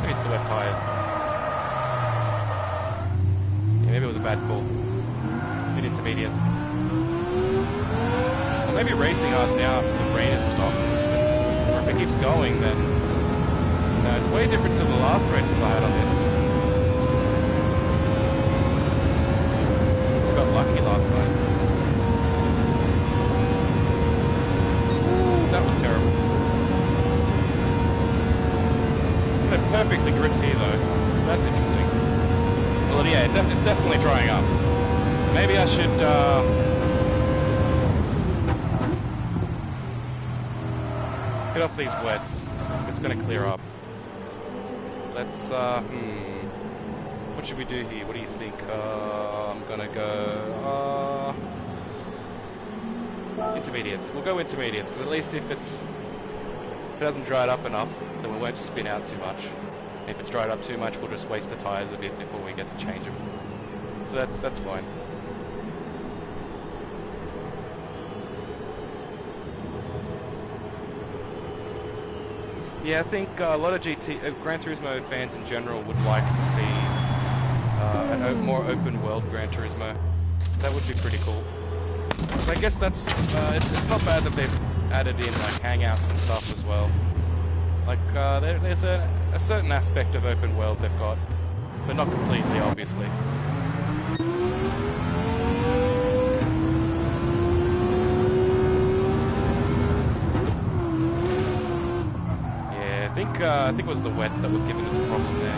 Maybe it's the wet tires. Yeah, maybe it was a bad call. Mid intermediates. Maybe racing us now after the rain has stopped. Or if it keeps going, then no, it's way different to the last races I had on this. Just got lucky last time. Ooh, that was terrible. But it perfectly grips here though, so that's interesting. Well, yeah, it's definitely drying up. Maybe I should get off these wets. It's going to clear up. Let's, what should we do here? What do you think? I'm going to go, intermediates. We'll go intermediates, because at least if it hasn't dried up enough, then we won't spin out too much. If it's dried up too much, we'll just waste the tyres a bit before we get to change them. So that's fine. Yeah, I think a lot of Gran Turismo fans in general would like to see a more open world Gran Turismo. That would be pretty cool. But I guess that's it's not bad that they've added in like hangouts and stuff as well. Like there's a certain aspect of open world they've got, but not completely, obviously. I think it was the wet that was giving us the problem there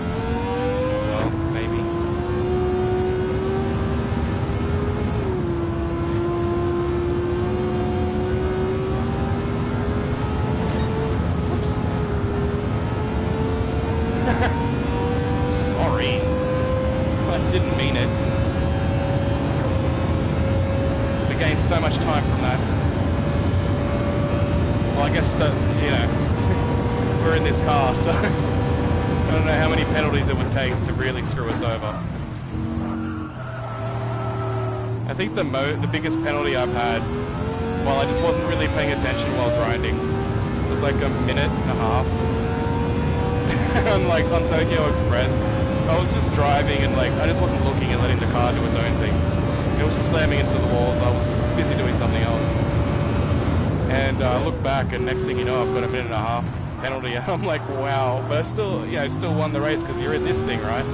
as well, maybe. Oops. Sorry. I didn't mean it. We gained so much time from that. Well, I guess that, you know, we're in this car, so I don't know how many penalties it would take to really screw us over. I think the biggest penalty I've had, while I just wasn't really paying attention while grinding, was like a minute and a half. And like on Tokyo Express, I was just driving and like I just wasn't looking and letting the car do its own thing. It was just slamming into the walls. I was just busy doing something else. And I look back, and next thing you know, I've got a minute and a half penalty. I'm like, wow. But I still, you know, still won the race because you're in this thing, right?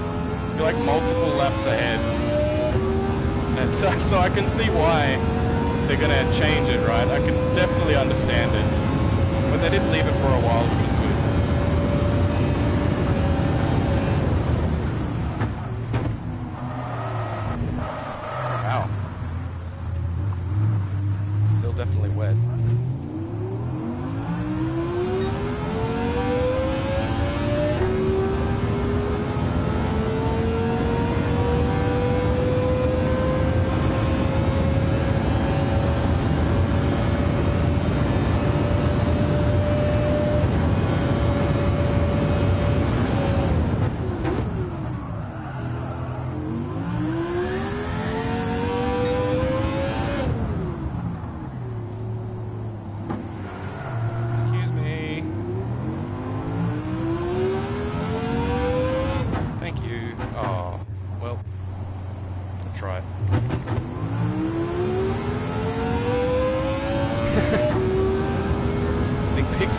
You're like multiple laps ahead. And so I can see why they're gonna change it, right? I can definitely understand it. But they did leave it for a while, which was good. Wow. Still definitely wet.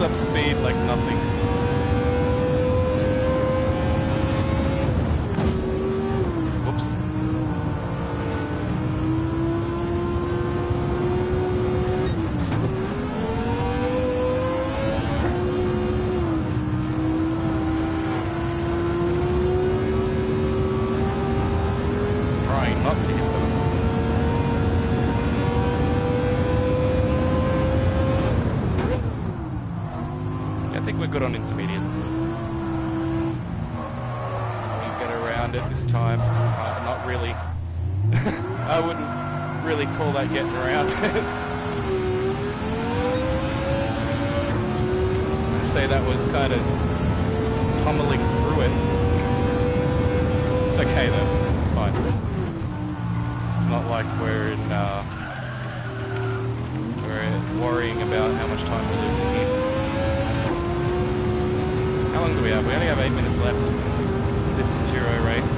Up speed like nothing. Whoops. not to hit them. Yeah, I think we're good on intermediates. We get around it this time. Not really. I wouldn't really call that getting around. I'd say that was kind of pummeling through it. It's okay though, it's fine. It's not like we're worrying about how much time we're losing here. How long do we have? We only have 8 minutes left in this enduro race.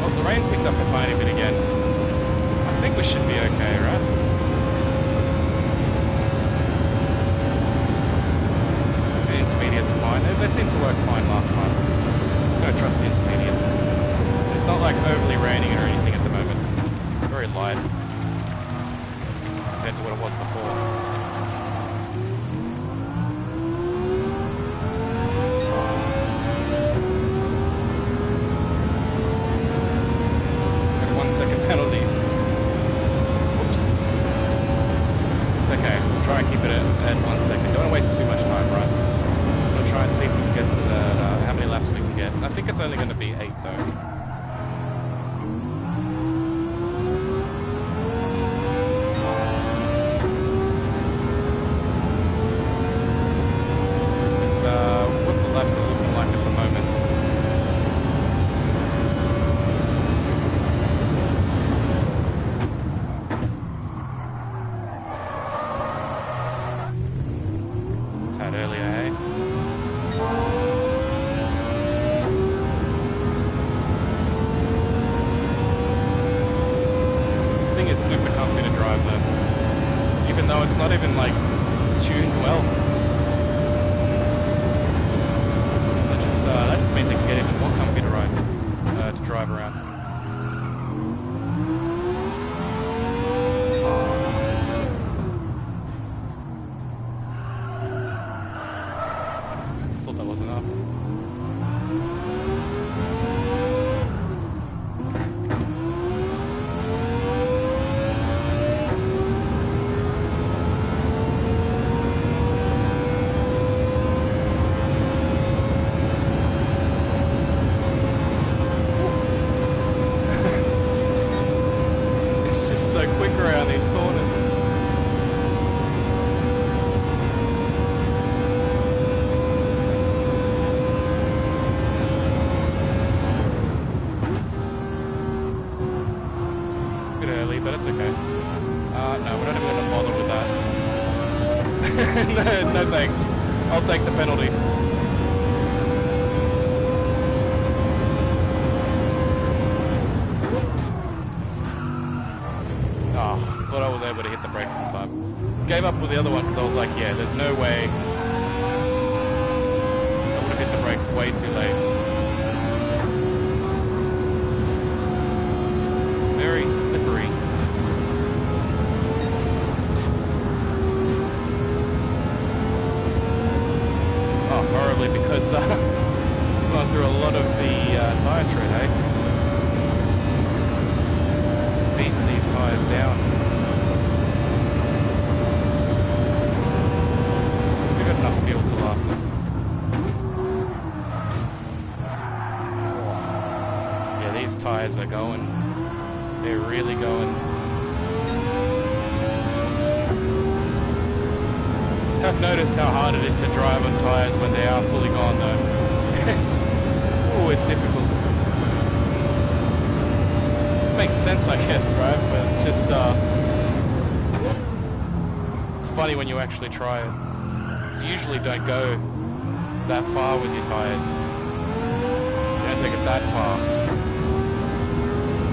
Oh, the rain picked up a tiny bit again. I think we should be okay, right? Intermediates are fine. They seemed to work fine last time. Just gotta trust the intermediates. It's not like overly raining or anything at the moment. Very light compared to what it was before. Got a 1 second penalty. Whoops. It's okay. We'll try and keep it at 1 second. Don't want to waste too much time, right? Try and see if we can get to how many laps we can get. I think it's only going to be 8 though. With what the laps are looking like at the moment. Tad earlier, hey? Is super comfy to drive though, even though it's not even like tuned well. That just means it can get even more comfy to ride, to drive around. Thought that was enough. Around these corners. A bit early, but it's okay. No, we're not even going to bother with that. No thanks. I'll take the penalty. Thought I was able to hit the brakes in time. Gave up with the other one because I was like, yeah, there's no way. I would have hit the brakes way too late. Very slippery. Oh, horribly because I've gone through a lot of the tyre tread, eh? Beating these tyres down. We've got enough fuel to last us. Yeah, these tyres are going. They're really going. I've noticed how hard it is to drive on tyres when they are fully gone though. It's difficult. Makes sense, I guess, right? But it's just it's funny when you actually try it. You usually don't go that far with your tyres. You don't take it that far.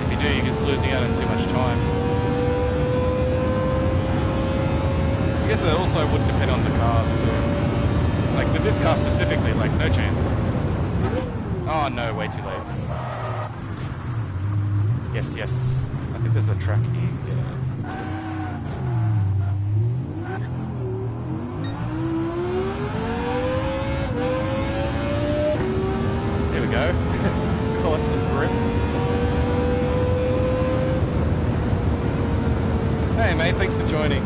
If you do, you're just losing out on too much time. I guess it also would depend on the cars too. Like with this car specifically, like no chance. Oh no, way too late. Yes, yes. I think there's a track here. Yeah. go. Call it some grip. Hey mate, thanks for joining.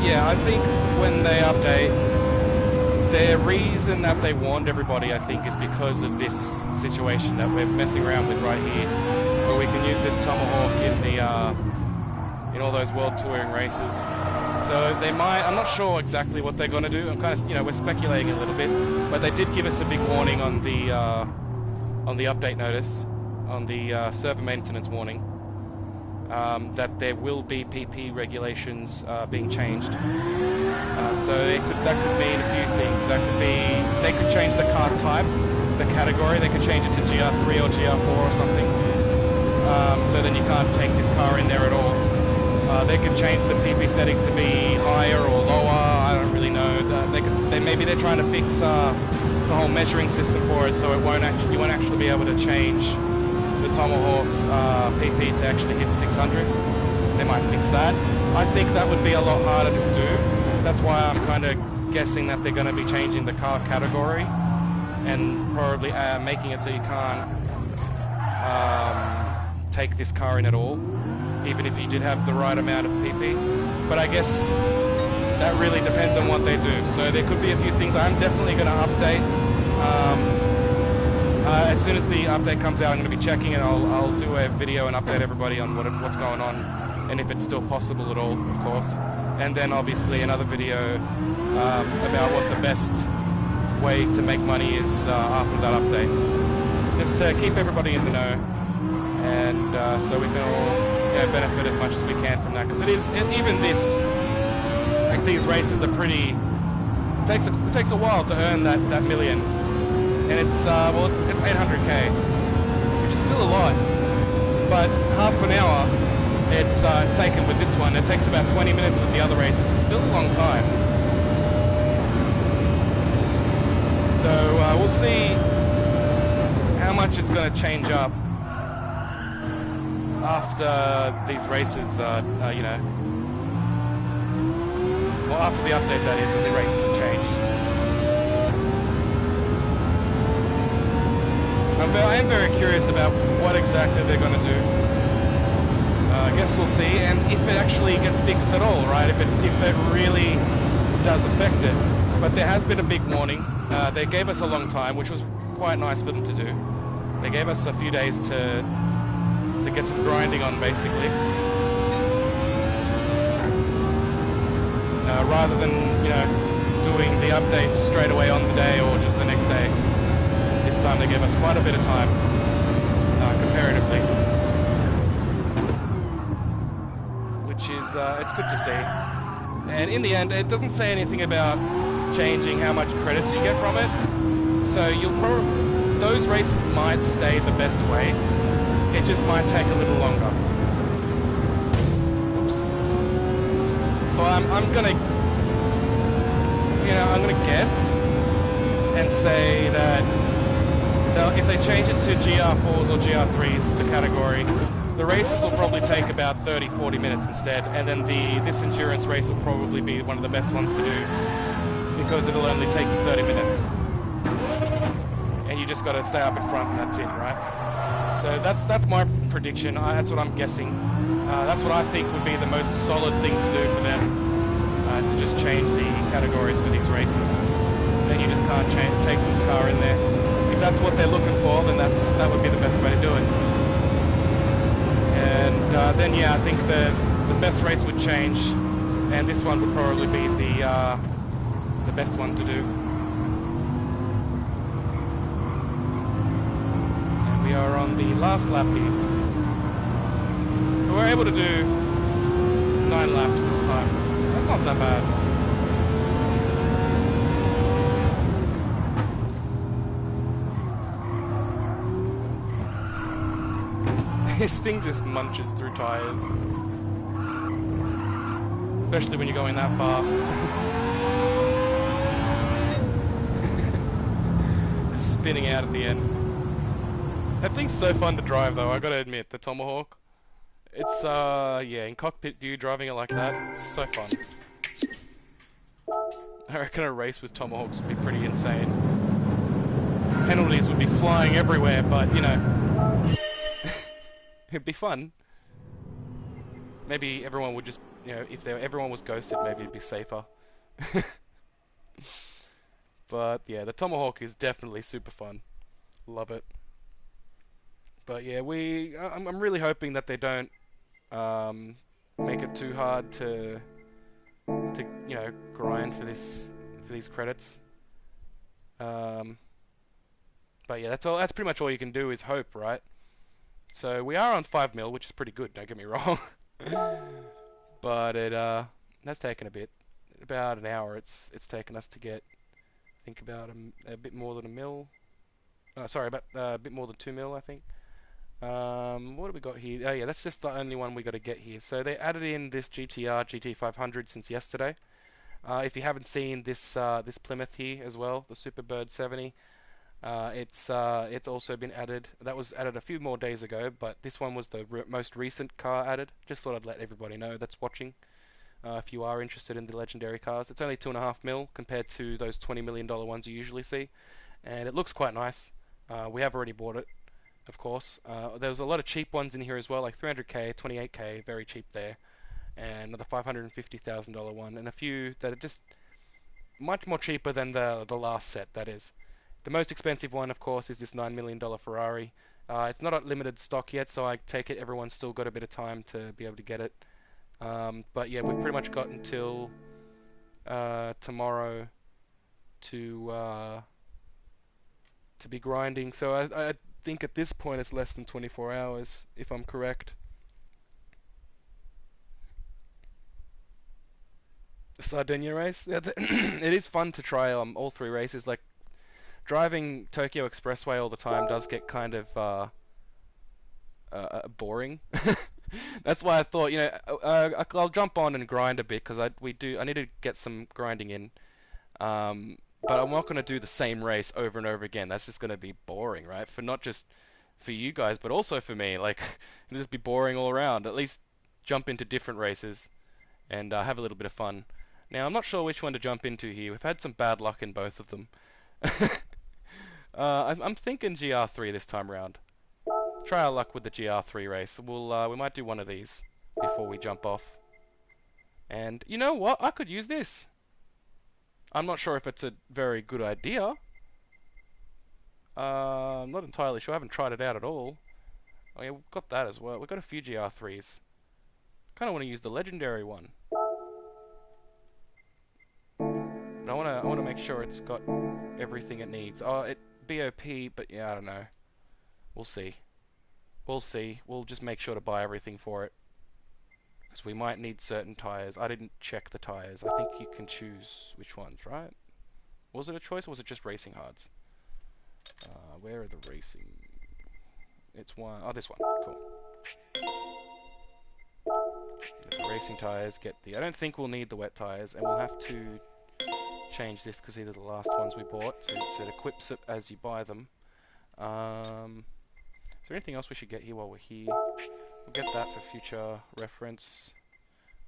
Yeah, I think when they update, the reason that they warned everybody, I think, is because of this situation that we're messing around with right here, where we can use this Tomahawk in all those world touring races. So they might, I'm not sure exactly what they're going to do. I'm kind of, we're speculating a little bit, but they did give us a big warning on the update notice, on the server maintenance warning, that there will be PP regulations being changed. So that could mean a few things. That could be, they could change the car type, the category. They could change it to Gr3 or Gr4 or something. So then you can't take this car in there at all. They could change the PP settings to be higher or lower. I don't really know. Maybe they're trying to fix the whole measuring system for it, so you won't actually be able to change the Tomahawk's PP to actually hit 600. They might fix that. I think that would be a lot harder to do. That's why I'm kind of guessing that they're going to be changing the car category and probably making it so you can't take this car in at all, even if you did have the right amount of PP. But I guess that really depends on what they do. So there could be a few things. I'm definitely going to update. As soon as the update comes out, I'm going to be checking, and I'll do a video and update everybody on what's going on, and if it's still possible at all, of course. And then obviously another video about what the best way to make money is after that update. Just to keep everybody in the know, and so we can all benefit as much as we can from that. Because even this, like these races are pretty, it takes a while to earn that million. And it's 800k, which is still a lot. But half an hour it's taken with this one. It takes about 20 minutes with the other races. It's still a long time. So we'll see how much it's going to change up after these races, well, after the update, that is, and the races have changed. I am very curious about what exactly they're going to do. I guess we'll see, and if it actually gets fixed at all, right? If it really does affect it. But there has been a big warning. They gave us a long time, which was quite nice for them to do. They gave us a few days to get some grinding on, basically. Rather than doing the update straight away on the day or just the next day. This time they gave us quite a bit of time, comparatively, which is it's good to see. And in the end, it doesn't say anything about changing how much credits you get from it. So those races might stay the best way. It just might take a little longer. Oops. So I'm gonna guess and say that if they change it to GR4s or GR3s, the category, the races will probably take about 30-40 minutes instead, and then this endurance race will probably be one of the best ones to do, because it'll only take you 30 minutes. And you just got to stay up in front and that's it, right? So that's my prediction. That's what I'm guessing. That's what I think would be the most solid thing to do for them, is to just change the categories for these races. Then you just can't take this car in there. If that's what they're looking for, then that would be the best way to do it. And then I think the best race would change, and this one would probably be the best one to do. And we are on the last lap here, so we're able to do 9 laps this time. That's not that bad. This thing just munches through tires, especially when you're going that fast. It's spinning out at the end. That thing's so fun to drive, though. I gotta admit, the Tomahawk. It's in cockpit view, driving it like that, it's so fun. I reckon a race with Tomahawks would be pretty insane. Penalties would be flying everywhere, but, you know, it'd be fun. Maybe everyone would just, you know, if everyone was ghosted, maybe it'd be safer. But, yeah, the Tomahawk is definitely super fun. Love it. But, yeah, I'm really hoping that they don't make it too hard to you know, grind for these credits. But yeah, that's pretty much all you can do is hope, right? So we are on 5 mil, which is pretty good, don't get me wrong. But that's taken a bit, about an hour. It's taken us to get, I think, about a bit more than a mil. Sorry, about a bit more than 2 mil, I think. What have we got here? Oh yeah, that's just the only one we got to get here. So they added in this GTR GT500 since yesterday. If you haven't seen this this Plymouth here as well, the Superbird 70, it's also been added. That was added a few more days ago, but this one was the most recent car added. Just thought I'd let everybody know that's watching. If you are interested in the legendary cars, it's only 2.5 mil compared to those $20 million ones you usually see, and it looks quite nice. We have already bought it, of course. There was a lot of cheap ones in here as well, like 300k, 28k, very cheap there, and the $550,000 one, and a few that are just much more cheaper than the last set. That is. The most expensive one, of course, is this $9 million Ferrari. It's not at limited stock yet, so I take it everyone's still got a bit of time to be able to get it. But yeah, we've pretty much got until tomorrow to be grinding. So I think at this point it's less than 24 hours, if I'm correct. The Sardinia race, yeah, it is fun to try all 3 races. Like, driving Tokyo Expressway all the time does get kind of boring. That's why I thought, you know, I'll jump on and grind a bit because I need to get some grinding in. But I'm not going to do the same race over and over again. That's just going to be boring, right? For not just for you guys, but also for me. Like, it'll just be boring all around. At least jump into different races and have a little bit of fun. Now, I'm not sure which one to jump into here. We've had some bad luck in both of them. I'm thinking GR3 this time round. Try our luck with the GR3 race. We might do one of these before we jump off. And you know what? I could use this. I'm not sure if it's a very good idea. I'm not entirely sure. I haven't tried it out at all. Oh yeah, we've got that as well. We've got a few GR3s. Kind of want to use the legendary one. But I want to make sure it's got everything it needs. Oh, it BOP, but yeah, I don't know. We'll see. We'll see. We'll just make sure to buy everything for it. Because we might need certain tires. I didn't check the tires. I think you can choose which ones, right? Was it a choice or was it just racing hards? Where are the racing? It's one. Oh, this one. Cool. The racing tires get the... I don't think we'll need the wet tires, and we'll have to change this because these are the last ones we bought. So it equips it as you buy them. Is there anything else we should get here while we're here? We'll get that for future reference.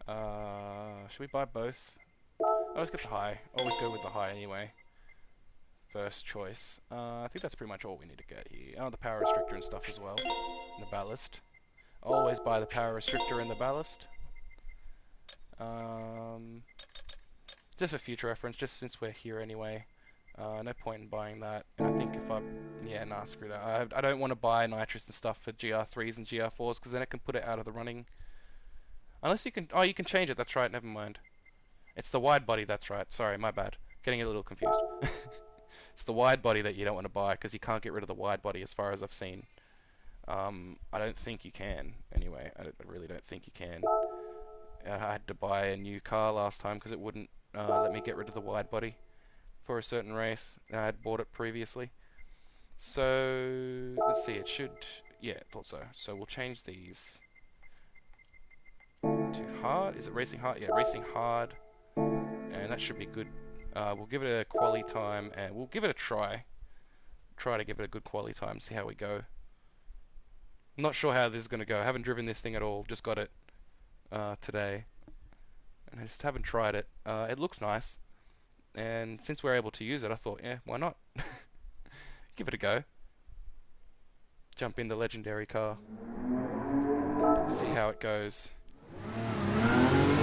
Should we buy both? Let's get the high. Always go with the high anyway. First choice. I think that's pretty much all we need to get here. Oh, the power restrictor and stuff as well. And the ballast. Always buy the power restrictor and the ballast. Just for future reference, just since we're here anyway. No point in buying that. And I think if yeah, nah, screw that. I don't want to buy nitrous and stuff for GR3s and GR4s because then it can put it out of the running. Unless you can, oh, you can change it. That's right. Never mind. It's the wide body. That's right. Sorry, my bad. Getting a little confused. It's the wide body that you don't want to buy because you can't get rid of the wide body as far as I've seen. I don't think you can. Anyway, I really don't think you can. I had to buy a new car last time because it wouldn't let me get rid of the wide body for a certain race. I had bought it previously. So, let's see, it should... Yeah, I thought so. So we'll change these to hard. Is it racing hard? Yeah, racing hard. And that should be good. We'll give it a quali time, and we'll give it a try. Try to give it a good quali time, see how we go. I'm not sure how this is going to go. I haven't driven this thing at all. Just got it today. And I just haven't tried it. It looks nice. and since we're able to use it, I thought, yeah, why not? Give it a go. Jump in the legendary car. See how it goes.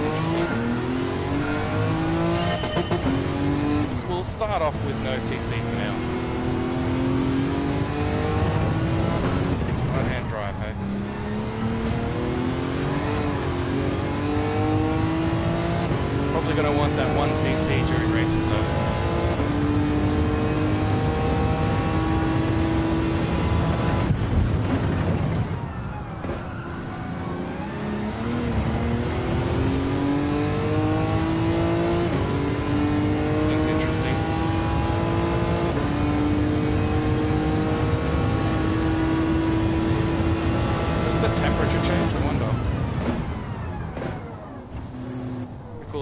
Interesting. So we'll start off with no TC for now. Right-hand drive, hey? Probably going to want that 1 TC during races though.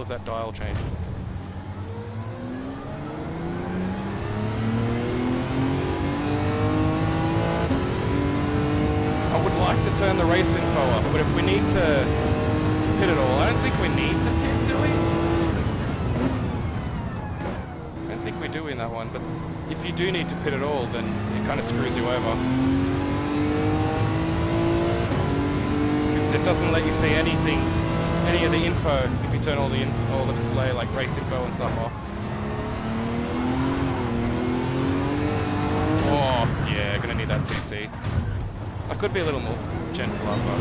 That dial change. I would like to turn the race info up, but if we need to pit it all, I don't think we need to pit, do we? I don't think we do in that one, but if you do need to pit it all, then it kind of screws you over. Because it doesn't let you see anything, any of the info, if you turn all the display, like race info and stuff off. Oh, yeah, gonna need that TC. I could be a little more gentler, but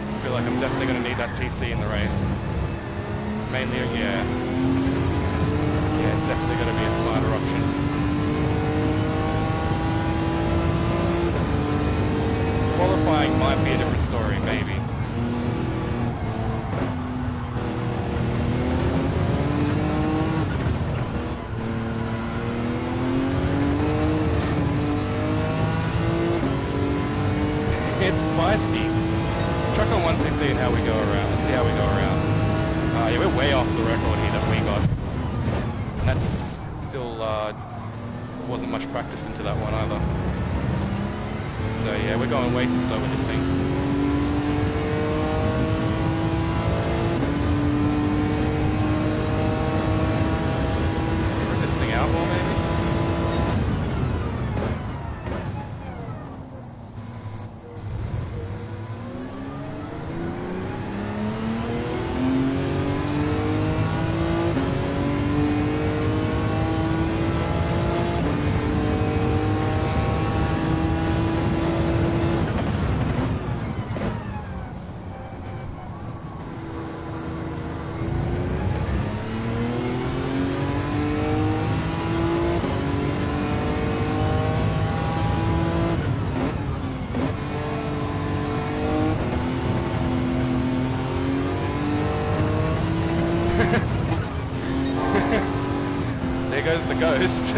I feel like I'm definitely gonna need that TC in the race. Mainly, yeah, it's definitely gonna be a smarter option. Qualifying might be a different story, maybe. It's feisty. Truck on 1cc and how we go around. Let's see how we go around. Yeah, we're way off the record here that we got. And that's still wasn't much practice into that one either. So yeah, we're going way too slow with this thing. Bring this thing out more maybe? There goes the ghost.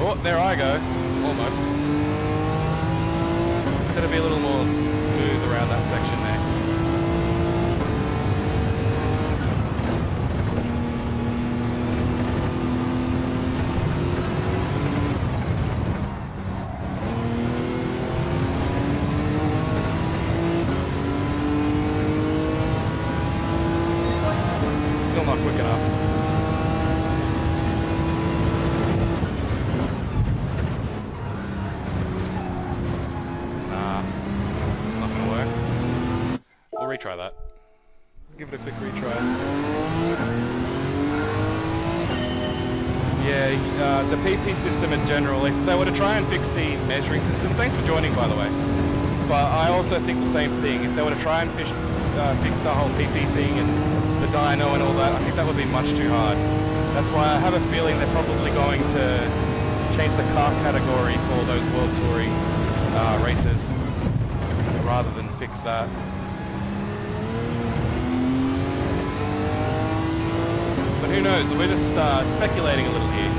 Oh, there I go. Almost. It's got to be a little more smooth around that section there. Still not quick enough. Retry that. Give it a quick retry. Yeah, the PP system in general, if they were to try and fix the measuring system, thanks for joining by the way, but I also think the same thing. If they were to try and fix the whole PP thing and the dyno and all that, I think that would be much too hard. That's why I have a feeling they're probably going to change the car category for those World Touring races rather than fix that. Who knows? We're just speculating a little here.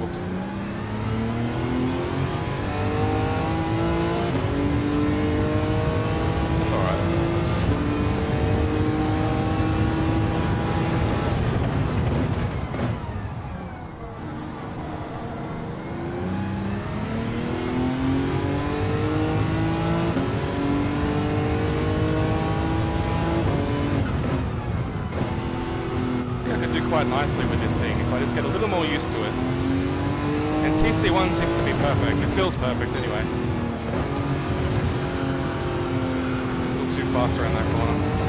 Whoops. That's alright. quite nicely with this thing if I just get a little more used to it. And TC1 seems to be perfect. It feels perfect anyway. A little too fast around that corner.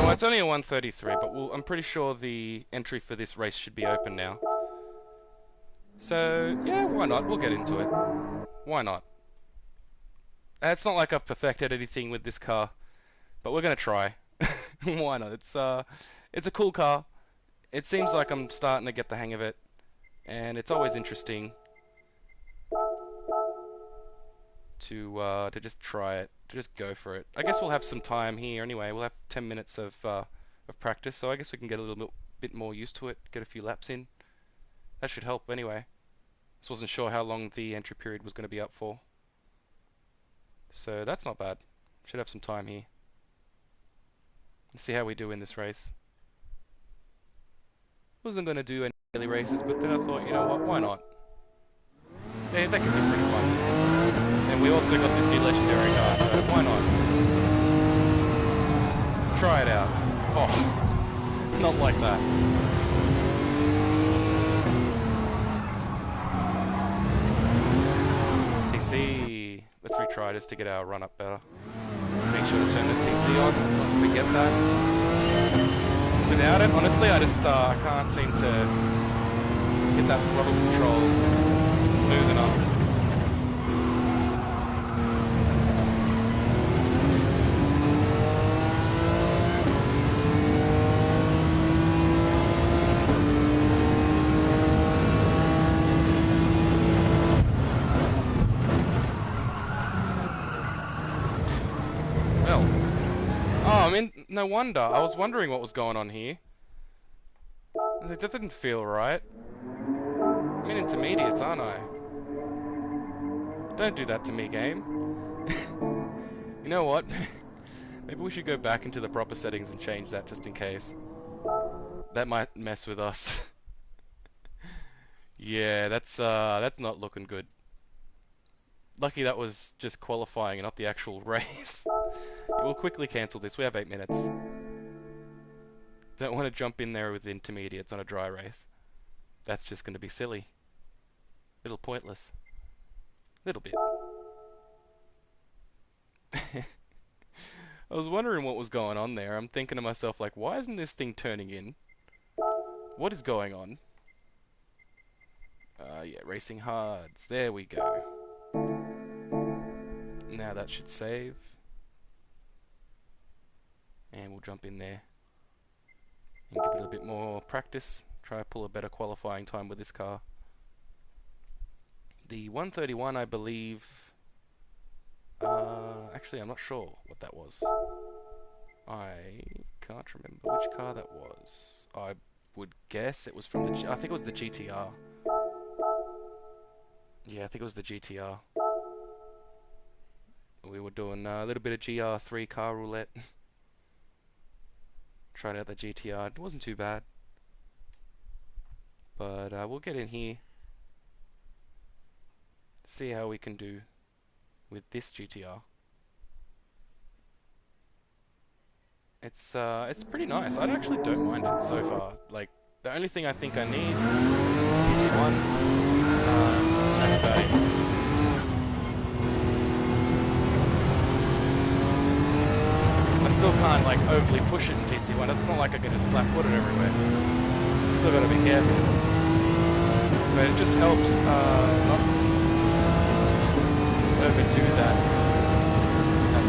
It's only a 133, but I'm pretty sure the entry for this race should be open now. So, yeah, why not? We'll get into it. Why not? It's not like I've perfected anything with this car, but we're gonna try. Why not? It's a cool car. It seems like I'm starting to get the hang of it, and it's always interesting to just try it, to just go for it. I guess we'll have some time here anyway. We'll have 10 minutes of practice, so I guess we can get a little bit more used to it, get a few laps in. That should help anyway. Just wasn't sure how long the entry period was going to be up for. So that's not bad. Should have some time here. Let's see how we do in this race. Wasn't going to do any daily races, but then I thought, you know what, why not? That could be pretty fun. And we also got this new legendary car, so why not? Try it out. Oh, not like that. TC. Let's retry just to get our run up better. Make sure to turn the TC on. Let's not forget that. Because without it, honestly, I just I can't seem to get that throttle control smooth enough. No wonder. I was wondering what was going on here. That didn't feel right. I'm in intermediates, aren't I? Don't do that to me, game. You know what? Maybe we should go back into the proper settings and change that just in case. That might mess with us. Yeah, that's not looking good. Lucky that was just qualifying and not the actual race. We'll quickly cancel this. We have 8 minutes. Don't want to jump in there with intermediates on a dry race. That's just going to be silly. Little pointless. Little bit. I was wondering what was going on there. I'm thinking to myself, like, why isn't this thing turning in? What is going on? Yeah, racing hards. There we go. Now that should save. And we'll jump in there and give it a bit more practice. Try to pull a better qualifying time with this car. The 131, I believe... actually, I'm not sure what that was. I can't remember which car that was. I would guess it was from the... I think it was the GTR. Yeah, I think it was the GTR. We were doing a little bit of Gr3 car roulette. Tried out the GTR. It wasn't too bad. But we'll get in here. See how we can do with this GTR. It's pretty nice. I actually don't mind it so far. Like, the only thing I think I need is TC1. That's about it. I still can't like overly push it in TC1. It's not like I can just flat-foot it everywhere. Still gotta be careful. But it just helps not just overdo that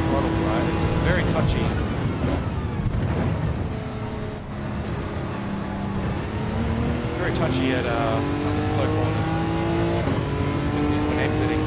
throttle, right? It's just very touchy. Very touchy at on the slow corners when exiting.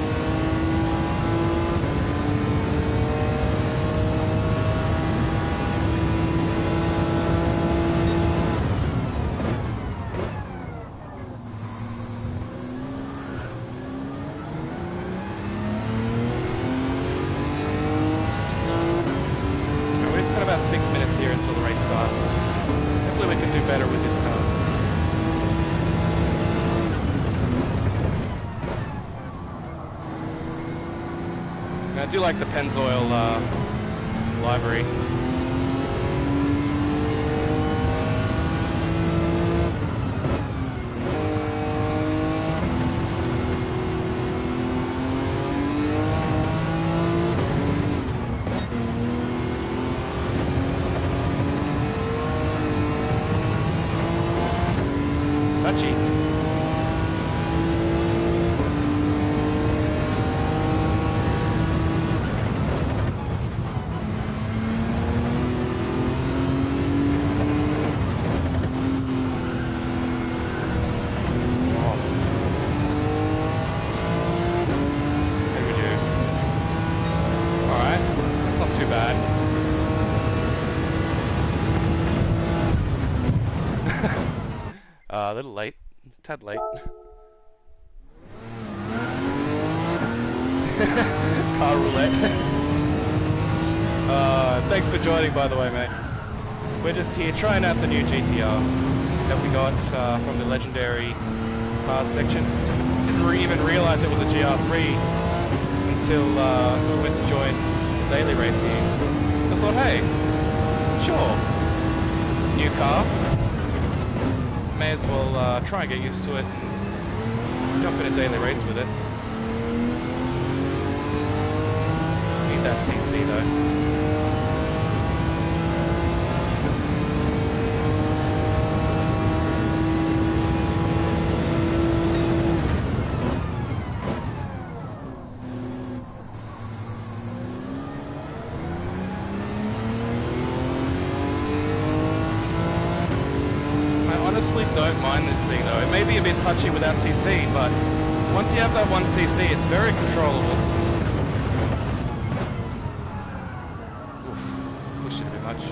do like the Pennzoil livery. Touchy. A little late, a tad late. Car roulette. Thanks for joining, by the way, mate. We're just here trying out the new GTR that we got from the legendary cars section. Didn't even realize it was a GR3 until we went to join daily racing. I thought, hey, sure, new car. May as well try and get used to it and jump in a daily race with it. Need that TC though. Don't mind this thing though. It may be a bit touchy without TC, but once you have that one TC, it's very controllable. Oof, pushed it a bit much.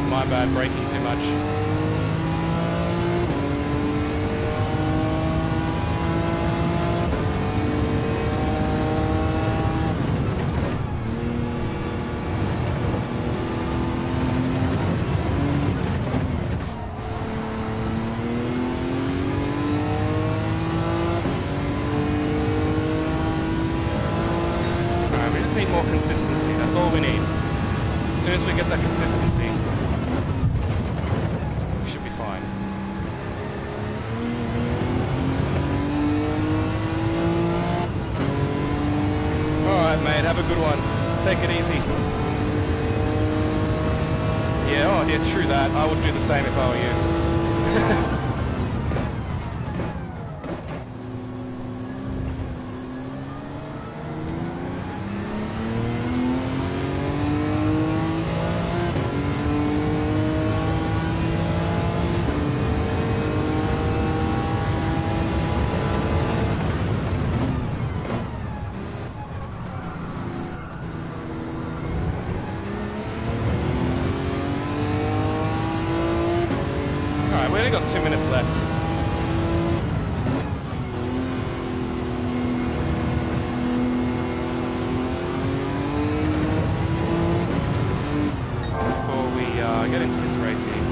My bad, braking too much. Alright, we just need more consistency, that's all we need. As soon as we get that consistency, fine. Alright mate, have a good one. Take it easy. Yeah, oh yeah, true that. I would do the same if I were you. We only got 2 minutes left. Before we get into this racing.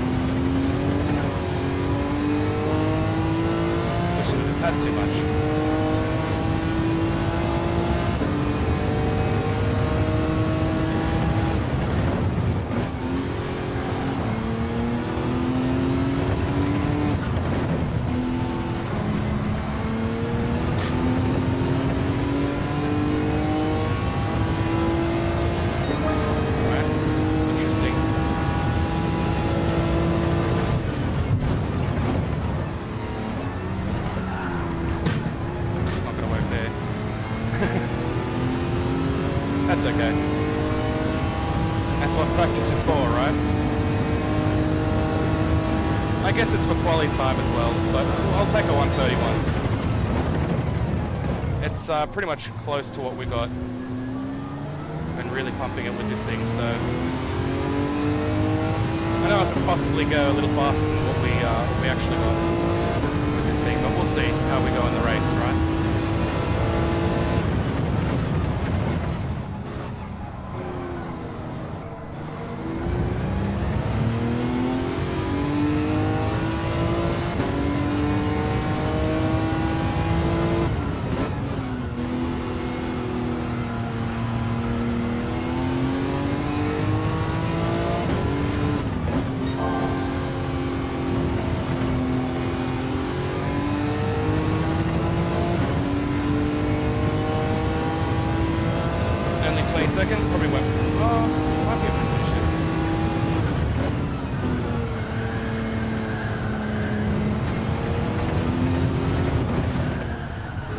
Just pushing it a tad too much. That's okay. That's what practice is for, right? I guess it's for quality time as well, but I'll take a 131. It's pretty much close to what we got when really pumping it with this thing, so I know I could possibly go a little faster than what we actually got with this thing. anything, but we'll see how we go in the race, right? Only 20 seconds, probably won't. Oh, might be able to finish it.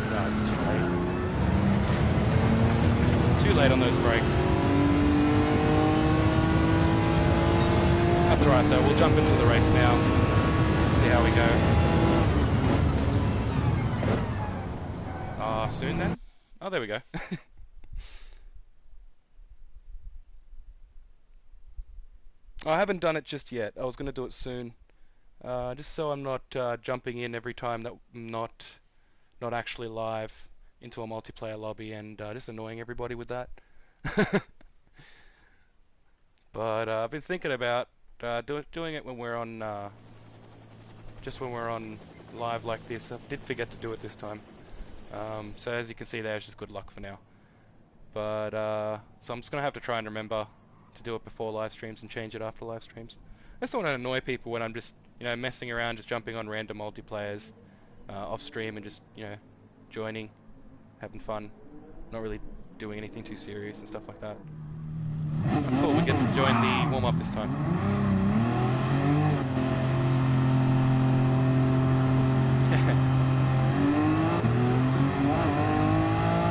No, it's too late. It's too late on those brakes. That's alright though, we'll jump into the race now. See how we go. Soon then? Oh, there we go. I haven't done it just yet. I was going to do it soon, just so I'm not jumping in every time that I'm not actually live into a multiplayer lobby and just annoying everybody with that. But I've been thinking about doing it when we're on, just when we're on live like this. I did forget to do it this time, so as you can see there, it's just good luck for now. But so I'm just going to have to try and remember to do it before live streams and change it after live streams. I just don't want to annoy people when I'm just, messing around, just jumping on random multiplayers off stream and just, joining, having fun, not really doing anything too serious and stuff like that. Oh, cool, we get to join the warm-up this time.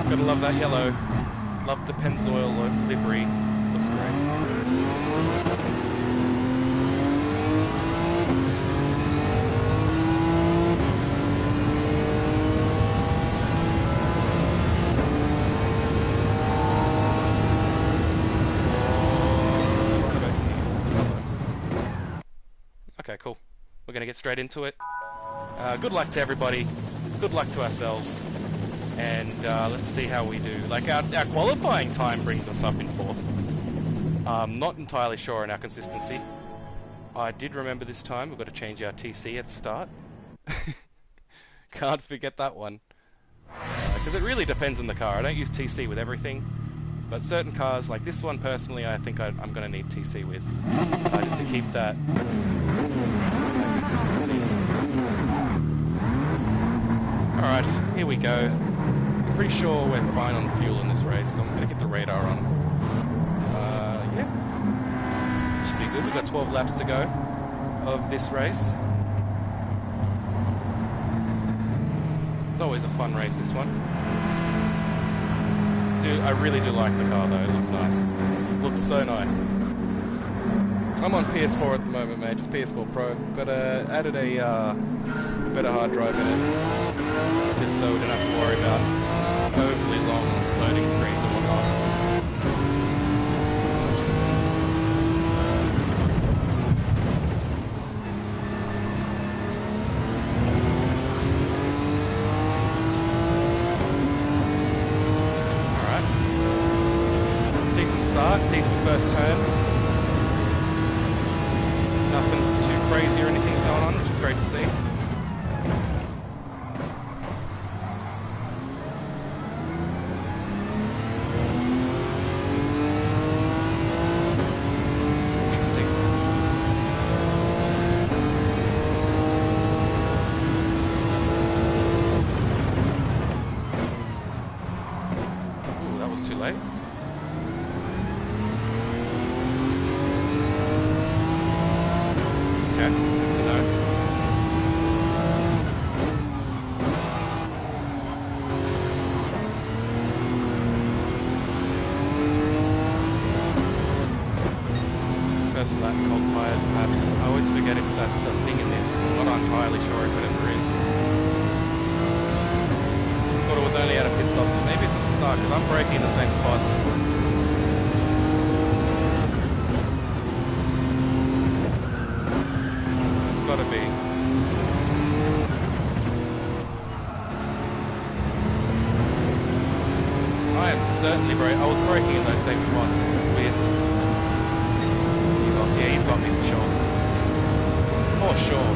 Gotta love that yellow. Love the Pennzoil livery. Looks great. Okay, cool. We're gonna get straight into it. Good luck to everybody. Good luck to ourselves. And let's see how we do. Like, our qualifying time brings us up in 4th. Not entirely sure on our consistency. I did remember this time we've got to change our TC at the start. Can't forget that one. Because it really depends on the car. I don't use TC with everything. But certain cars, like this one personally, I think I'm going to need TC with. Just to keep that consistency. Alright, here we go. I'm pretty sure we're fine on fuel in this race, so I'm going to get the radar on. Yeah. Should be good. We've got 12 laps to go of this race. It's always a fun race, this one. Dude, I really do like the car though, it looks nice. Looks so nice. I'm on PS4 at the moment, mate, just PS4 Pro. Added a better hard drive in it, just so we don't have to worry about overly long loading screens and whatnot. Oops. Alright. Decent start, decent first turn. Nothing too crazy or anything's going on, which is great to see. First lap, cold tyres perhaps. I always forget if that's a thing in this, because I'm not entirely sure if it ever is. Thought it was only at a pit stop, so maybe it's at the start, because I'm braking in the same spots. It's gotta be. certainly brake. I was braking in those same spots. That's weird. Yeah, he's got me for sure. For sure.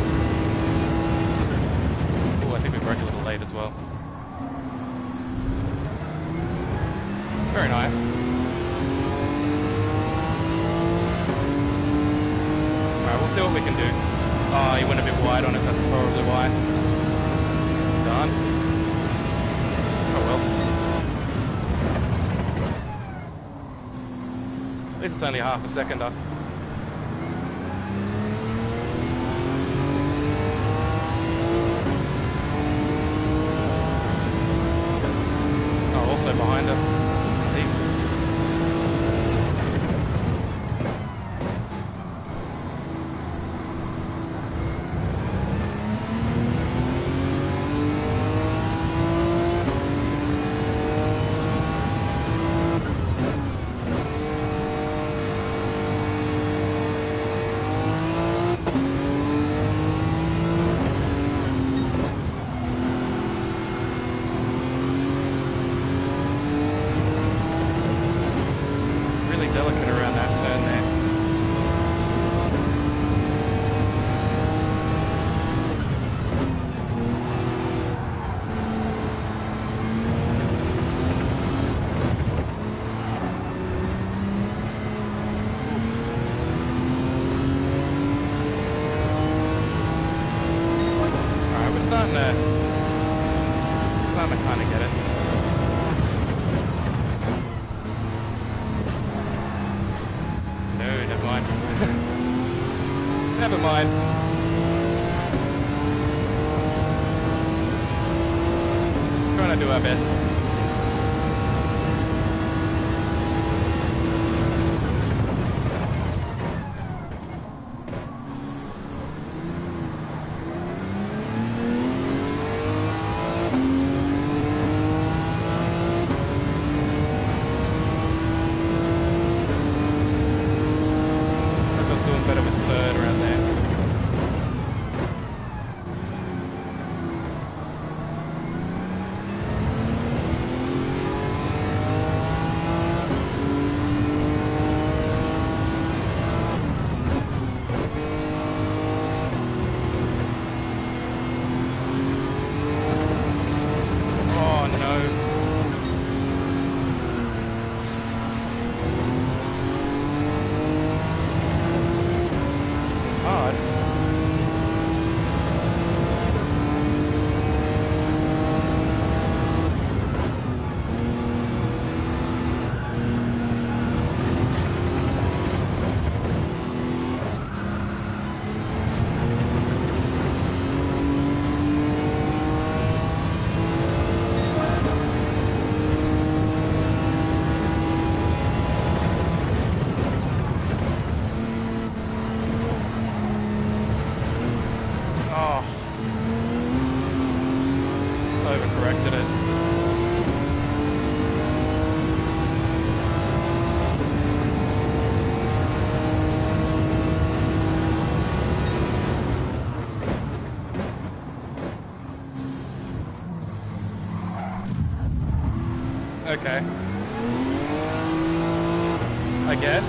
Oh, I think we broke a little late as well. Very nice. Alright, we'll see what we can do. Oh, he went a bit wide on it, that's probably why. Done. Oh well. At least it's only half a second up. Oh, also behind us. See? Delicate around that turn there. Alright, we're starting to kind of get it. Never mind. Trying to do our best. Doing better with third around there. Oh no. Hard. Oh. Just overcorrected it. Okay. I guess.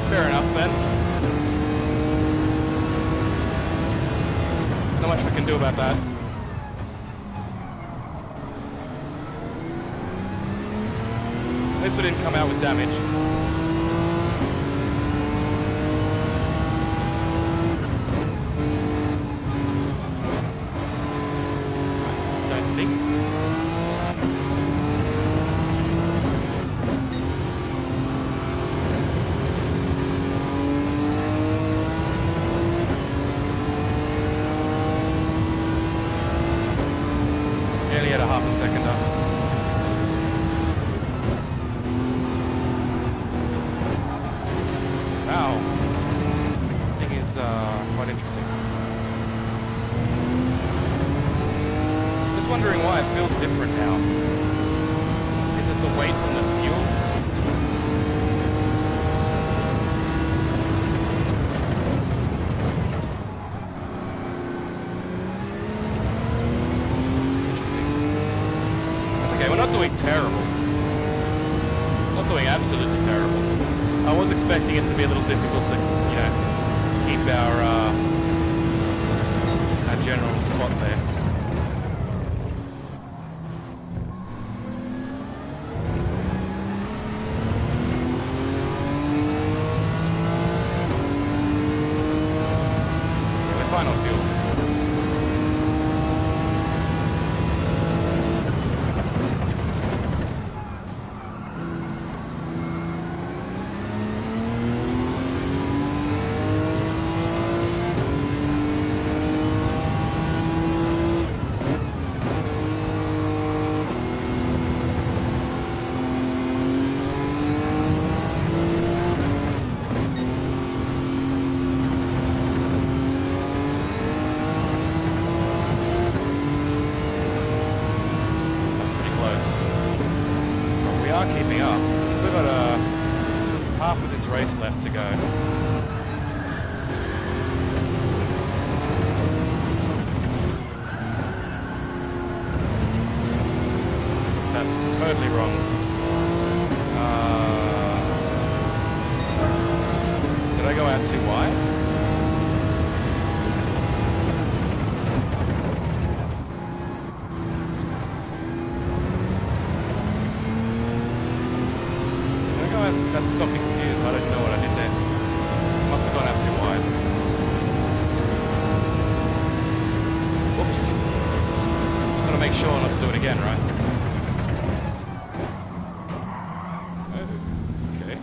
Fair enough then. Not much we can do about that. At least we didn't come out with damage. Don't think. Nearly at a half a second up. Wow. This thing is quite interesting. Just wondering why it feels different now. Is it the weight from the fuel? terrible. Not doing absolutely terrible. I was expecting it to be a little difficult to, you know, keep our general spot there. We're fine on fuel. Keeping up. We've still got half of this race left to go. Took that totally wrong. Did I go out too wide? That just got me confused. I don't know what I did there. Must have gone out too wide. Whoops. Just want to make sure not to do it again, right? Okay.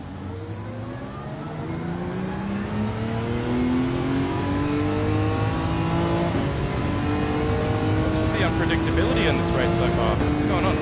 What's with the unpredictability in this race so far? What's going on?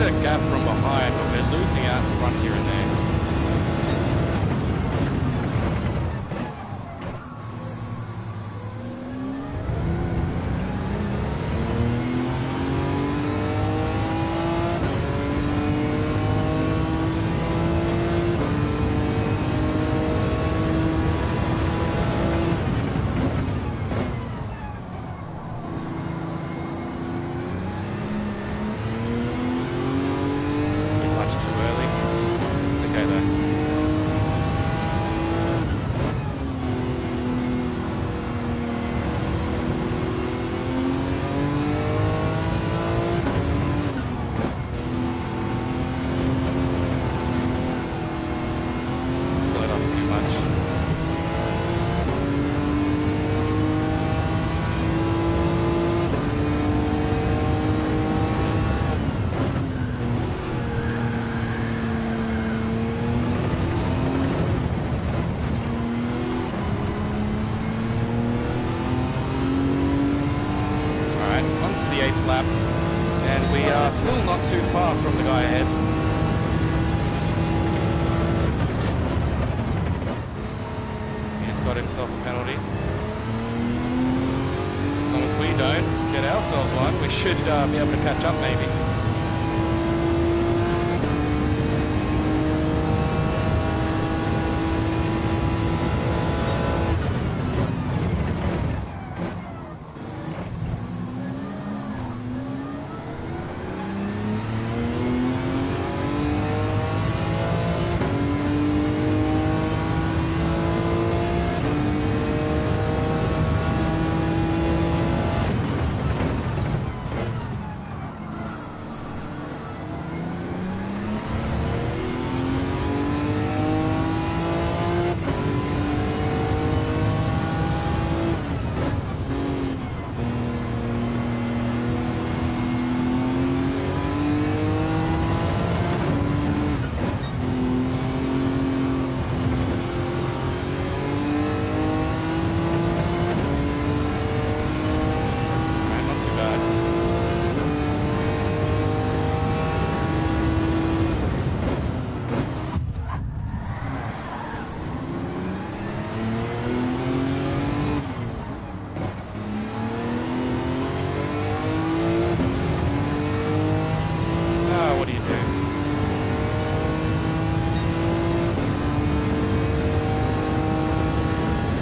A gap from behind, but we're losing out in front here and there. Lap, and we are still not too far from the guy ahead. He just got himself a penalty. As long as we don't get ourselves one, we should be able to catch up maybe.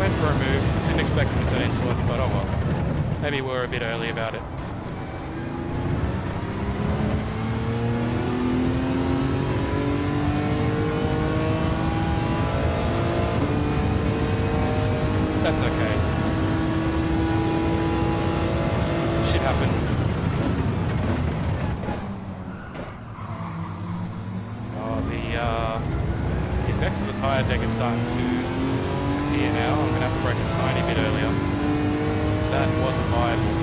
went for a move. Didn't expect him to turn into us, but oh well. Maybe we were a bit early about it. That's okay. Shit happens. Oh, the effects of the tyre deck is starting to appear now. I'm going to have to brake a tiny bit earlier. That wasn't viable.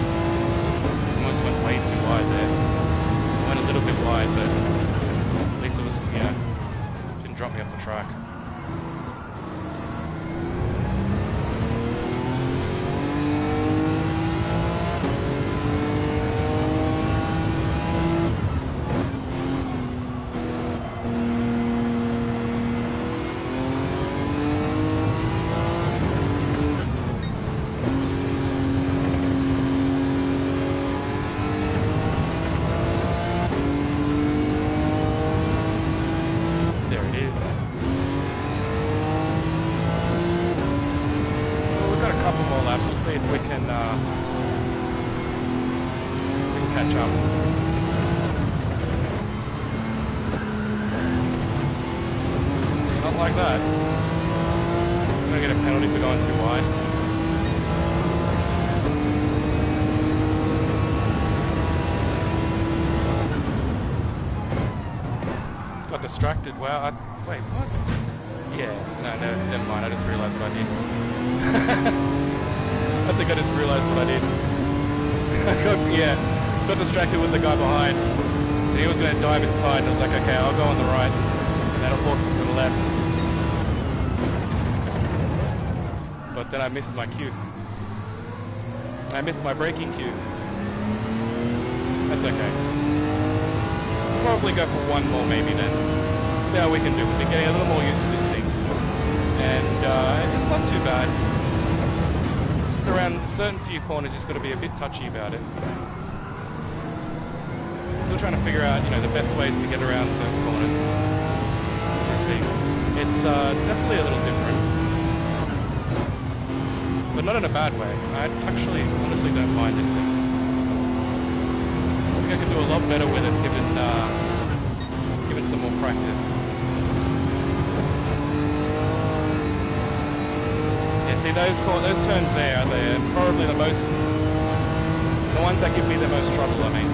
Almost went way too wide there. Went a little bit wide, but at least it was, you know, didn't drop me off the track. Catch up. Not like that. I'm gonna get a penalty for going too wide. Got distracted. Wow. Wait, what? Yeah. No, never mind. I just realised what I did. I think I just realised what I did. Yeah. Got distracted with the guy behind. So he was going to dive inside, and I was like, okay, I'll go on the right. And that'll force him to the left. But then I missed my cue. I missed my braking cue. That's okay. We'll probably go for one more maybe then. See how we can do. We've been getting a little more used to this thing. And it's not too bad. Just around certain few corners, it's got to be a bit touchy about it. Still trying to figure out, you know, the best ways to get around certain corners. This thing, it's definitely a little different, but not in a bad way. I actually, honestly, don't mind this thing. I think I could do a lot better with it, given some more practice. Yeah, see those turns there, they're probably the ones that give me the most trouble. I mean.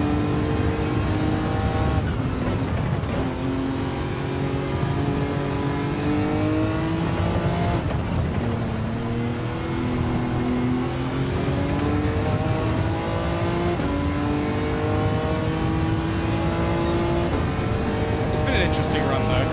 Interesting run though.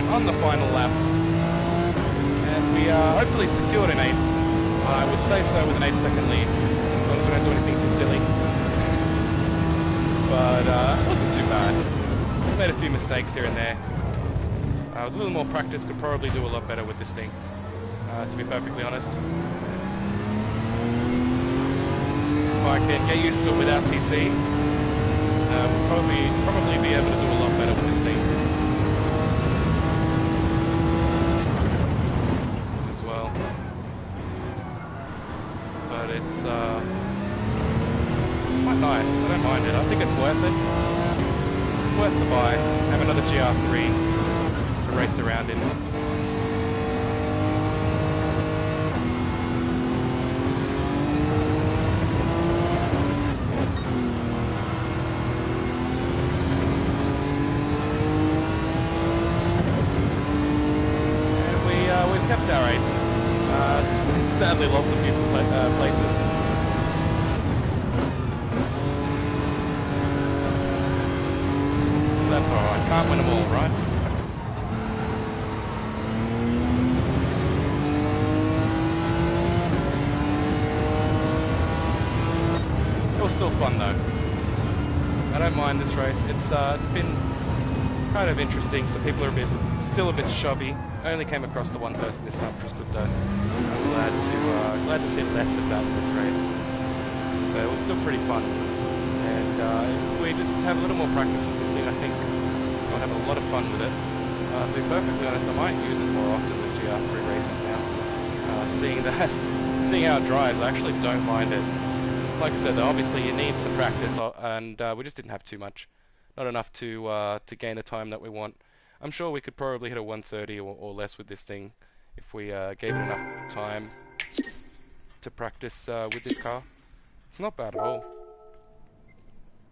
On the final lap, and we hopefully secured an 8th. I would say so with an 8-second lead, as long as we don't do anything too silly. but it wasn't too bad. Just made a few mistakes here and there. With a little more practice, could probably do a lot better with this thing, to be perfectly honest. If I can get used to it without TC, we'll probably be able to do a lot better with this thing as well. But it's quite nice. I don't mind it. I think it's worth it. It's worth the buy. Have another GR3 to race around in. We've kept our 8th. Sadly lost a few places. That's alright, can't win them all, right? It was still fun though. I don't mind this race. It's been kind of interesting. Some people are still a bit shovey. I only came across the one person this time, which was good though. I'm glad to see less of that in this race. So it was still pretty fun. And if we just have a little more practice with this thing, I think we'll have a lot of fun with it. To be perfectly honest, I might use it more often with GR3 races now. Seeing how it drives, I actually don't mind it. Like I said, though, obviously you need some practice, and we just didn't have too much. Not enough to gain the time that we want. I'm sure we could probably hit a 130 or less with this thing if we gave it enough time to practice with this car. It's not bad at all.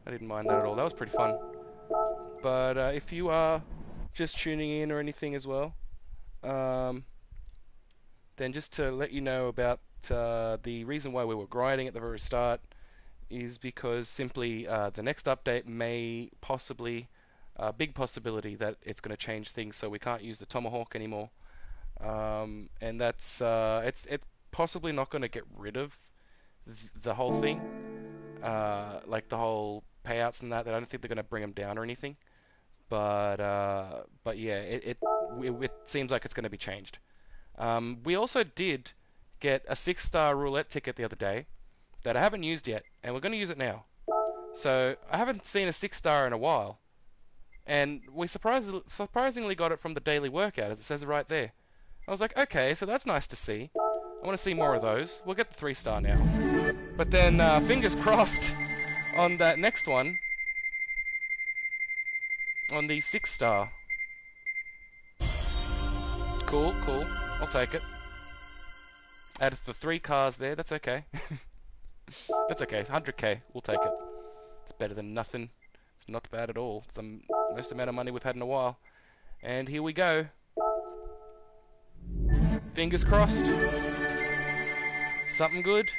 I didn't mind that at all. That was pretty fun. But if you are just tuning in or anything as well, then just to let you know about the reason why we were grinding at the very start is because simply the next update may possibly, big possibility that it's going to change things, so we can't use the Tomahawk anymore. And that's it's possibly not going to get rid of the whole thing, like the whole payouts and that. I don't think they're going to bring them down or anything. But yeah, it seems like it's going to be changed. We also did get a 6-star roulette ticket the other day that I haven't used yet, and we're going to use it now. So I haven't seen a 6-star in a while, and we surprisingly got it from the daily workout, as it says right there. I was like, okay, so that's nice to see. I want to see more of those. We'll get the 3-star now. But then, fingers crossed on that next one, on the 6-star. Cool, cool. I'll take it. Added the 3 cars there, that's okay. That's okay, 100k, we'll take it. It's better than nothing. It's not bad at all. It's the most amount of money we've had in a while. And here we go. Fingers crossed. Something good.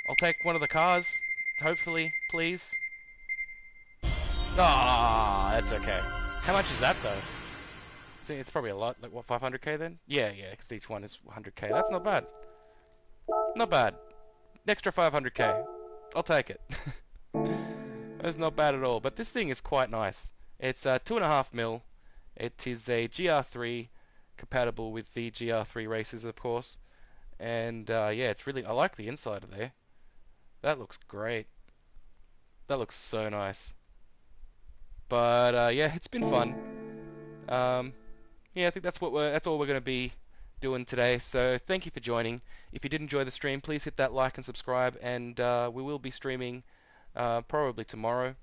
I'll take one of the cars, hopefully, please. Ah, that's okay. How much is that though? See, it's probably a lot. Like what, 500k then? Yeah, because each one is 100k. That's not bad. Not bad. An extra 500k. I'll take it. That's not bad at all. But this thing is quite nice. It's 2.5 mil. It is a GR3 compatible with the GR3 races, of course. And yeah, it's really. I like the inside of there. That looks great. That looks so nice. But yeah, it's been fun. Yeah, I think that's all we're going to be doing today. So thank you for joining. If you did enjoy the stream, please hit that like and subscribe, and we will be streaming probably tomorrow.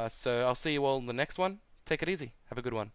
So I'll see you all in the next one. Take it easy. Have a good one.